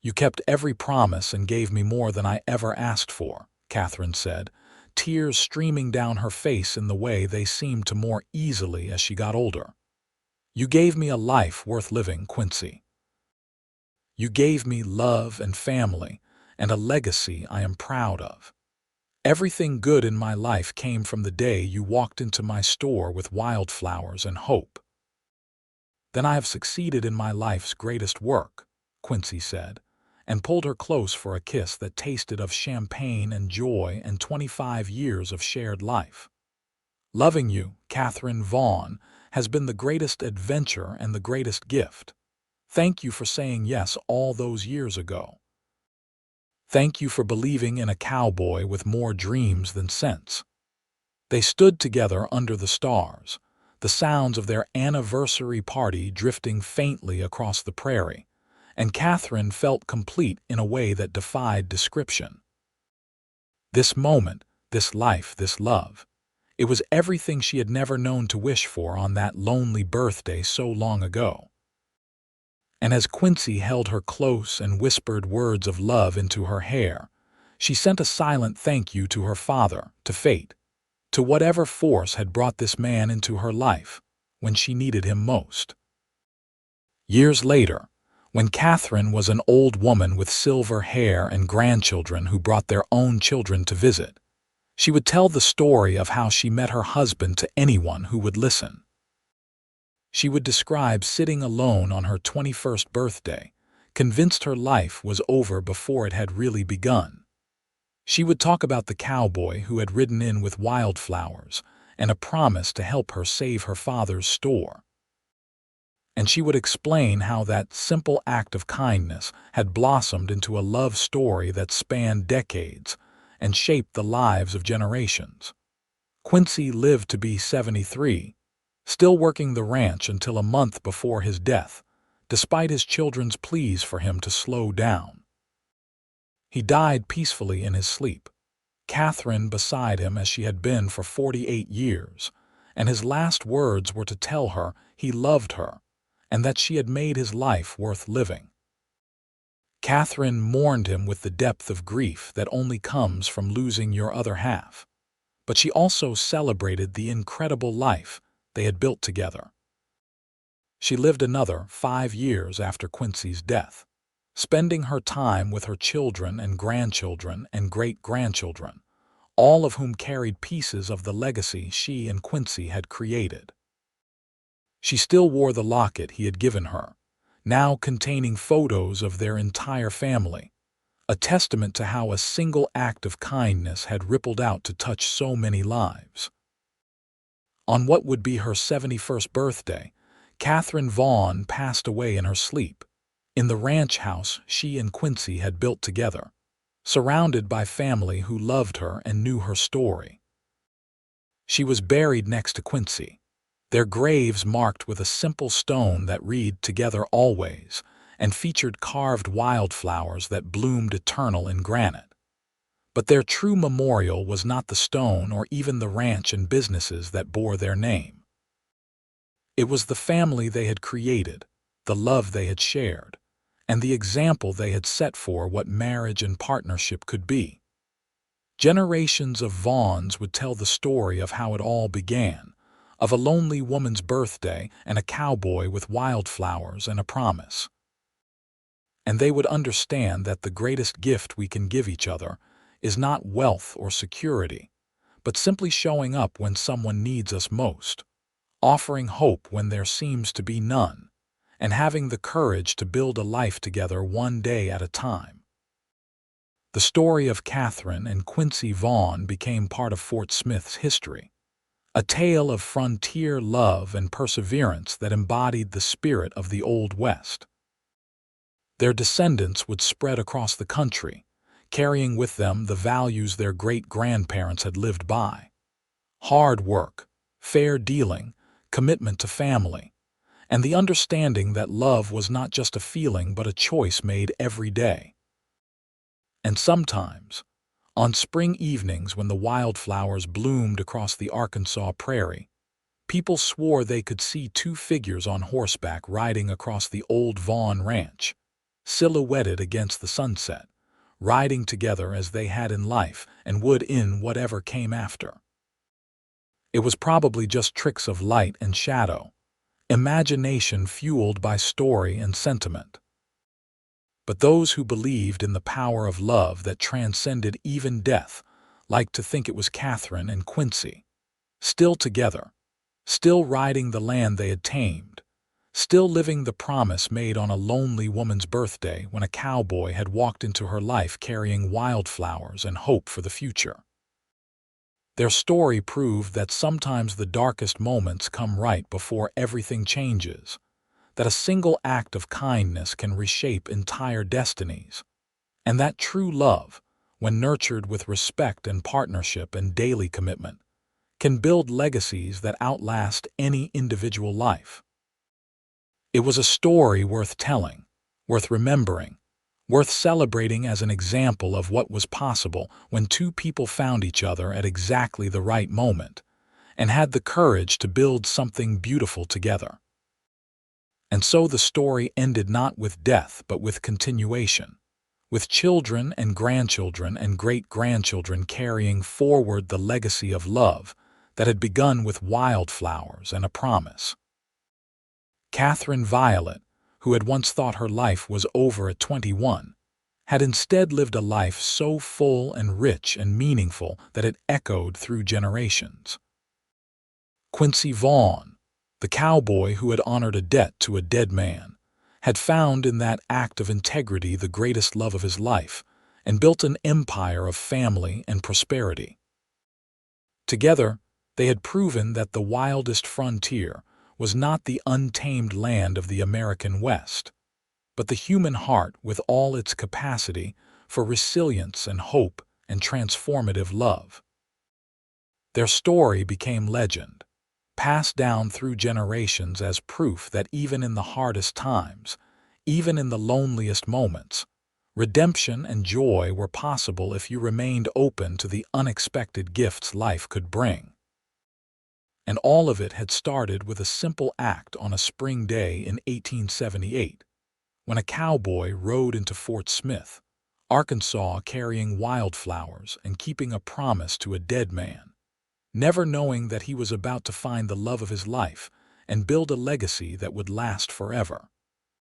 You kept every promise and gave me more than I ever asked for, Katherine said, tears streaming down her face in the way they seemed to more easily as she got older. You gave me a life worth living, Quincy. You gave me love and family and a legacy I am proud of. Everything good in my life came from the day you walked into my store with wildflowers and hope. Then I have succeeded in my life's greatest work, Quincy said, and pulled her close for a kiss that tasted of champagne and joy and 25 years of shared life. Loving you, Katherine Vaughn, has been the greatest adventure and the greatest gift. Thank you for saying yes all those years ago. Thank you for believing in a cowboy with more dreams than sense. They stood together under the stars, the sounds of their anniversary party drifting faintly across the prairie, and Katherine felt complete in a way that defied description. This moment, this life, this love, it was everything she had never known to wish for on that lonely birthday so long ago. And as Quincy held her close and whispered words of love into her hair, she sent a silent thank you to her father, to fate, to whatever force had brought this man into her life when she needed him most. Years later, when Katherine was an old woman with silver hair and grandchildren who brought their own children to visit, She would tell the story of how she met her husband to anyone who would listen. She would describe sitting alone on her 21st birthday, convinced her life was over before it had really begun. She would talk about the cowboy who had ridden in with wildflowers and a promise to help her save her father's store. And she would explain how that simple act of kindness had blossomed into a love story that spanned decades and shaped the lives of generations. Quincy lived to be 73, still working the ranch until a month before his death, despite his children's pleas for him to slow down. He died peacefully in his sleep, Katherine beside him as she had been for 48 years, and his last words were to tell her he loved her and that she had made his life worth living. Katherine mourned him with the depth of grief that only comes from losing your other half, but she also celebrated the incredible life they had built together. She lived another 5 years after Quincy's death, spending her time with her children and grandchildren and great-grandchildren, all of whom carried pieces of the legacy she and Quincy had created. She still wore the locket he had given her, now containing photos of their entire family, a testament to how a single act of kindness had rippled out to touch so many lives. On what would be her 71st birthday, Katherine Vaughn passed away in her sleep, in the ranch house she and Quincy had built together, surrounded by family who loved her and knew her story. She was buried next to Quincy, their graves marked with a simple stone that read "Together Always" and featured carved wildflowers that bloomed eternal in granite. But their true memorial was not the stone or even the ranch and businesses that bore their name. It was the family they had created, the love they had shared, and the example they had set for what marriage and partnership could be. Generations of Vaughns would tell the story of how it all began, of a lonely woman's birthday and a cowboy with wildflowers and a promise. And they would understand that the greatest gift we can give each other is not wealth or security, but simply showing up when someone needs us most, offering hope when there seems to be none, and having the courage to build a life together one day at a time. The story of Katherine and Quincy Vaughn became part of Fort Smith's history, a tale of frontier love and perseverance that embodied the spirit of the Old West. Their descendants would spread across the country, carrying with them the values their great-grandparents had lived by: hard work, fair dealing, commitment to family, and the understanding that love was not just a feeling but a choice made every day. And sometimes, on spring evenings when the wildflowers bloomed across the Arkansas prairie, people swore they could see two figures on horseback riding across the old Vaughn ranch, silhouetted against the sunset, riding together as they had in life and would in whatever came after. It was probably just tricks of light and shadow, imagination fueled by story and sentiment. But those who believed in the power of love that transcended even death liked to think it was Katherine and Quincy, still together, still riding the land they had tamed, still living the promise made on a lonely woman's birthday when a cowboy had walked into her life carrying wildflowers and hope for the future. Their story proved that sometimes the darkest moments come right before everything changes, that a single act of kindness can reshape entire destinies, and that true love, when nurtured with respect and partnership and daily commitment, can build legacies that outlast any individual life. It was a story worth telling, worth remembering, worth celebrating as an example of what was possible when two people found each other at exactly the right moment and had the courage to build something beautiful together. And so the story ended not with death but with continuation, with children and grandchildren and great-grandchildren carrying forward the legacy of love that had begun with wildflowers and a promise. Katherine Violet, who had once thought her life was over at 21, had instead lived a life so full and rich and meaningful that it echoed through generations. Quincy Vaughn, the cowboy who had honored a debt to a dead man, had found in that act of integrity the greatest love of his life and built an empire of family and prosperity. Together, they had proven that the wildest frontier was not the untamed land of the American West, but the human heart with all its capacity for resilience and hope and transformative love. Their story became legend, passed down through generations as proof that even in the hardest times, even in the loneliest moments, redemption and joy were possible if you remained open to the unexpected gifts life could bring. And all of it had started with a simple act on a spring day in 1878, when a cowboy rode into Fort Smith, Arkansas, carrying wildflowers and keeping a promise to a dead man, never knowing that he was about to find the love of his life and build a legacy that would last forever.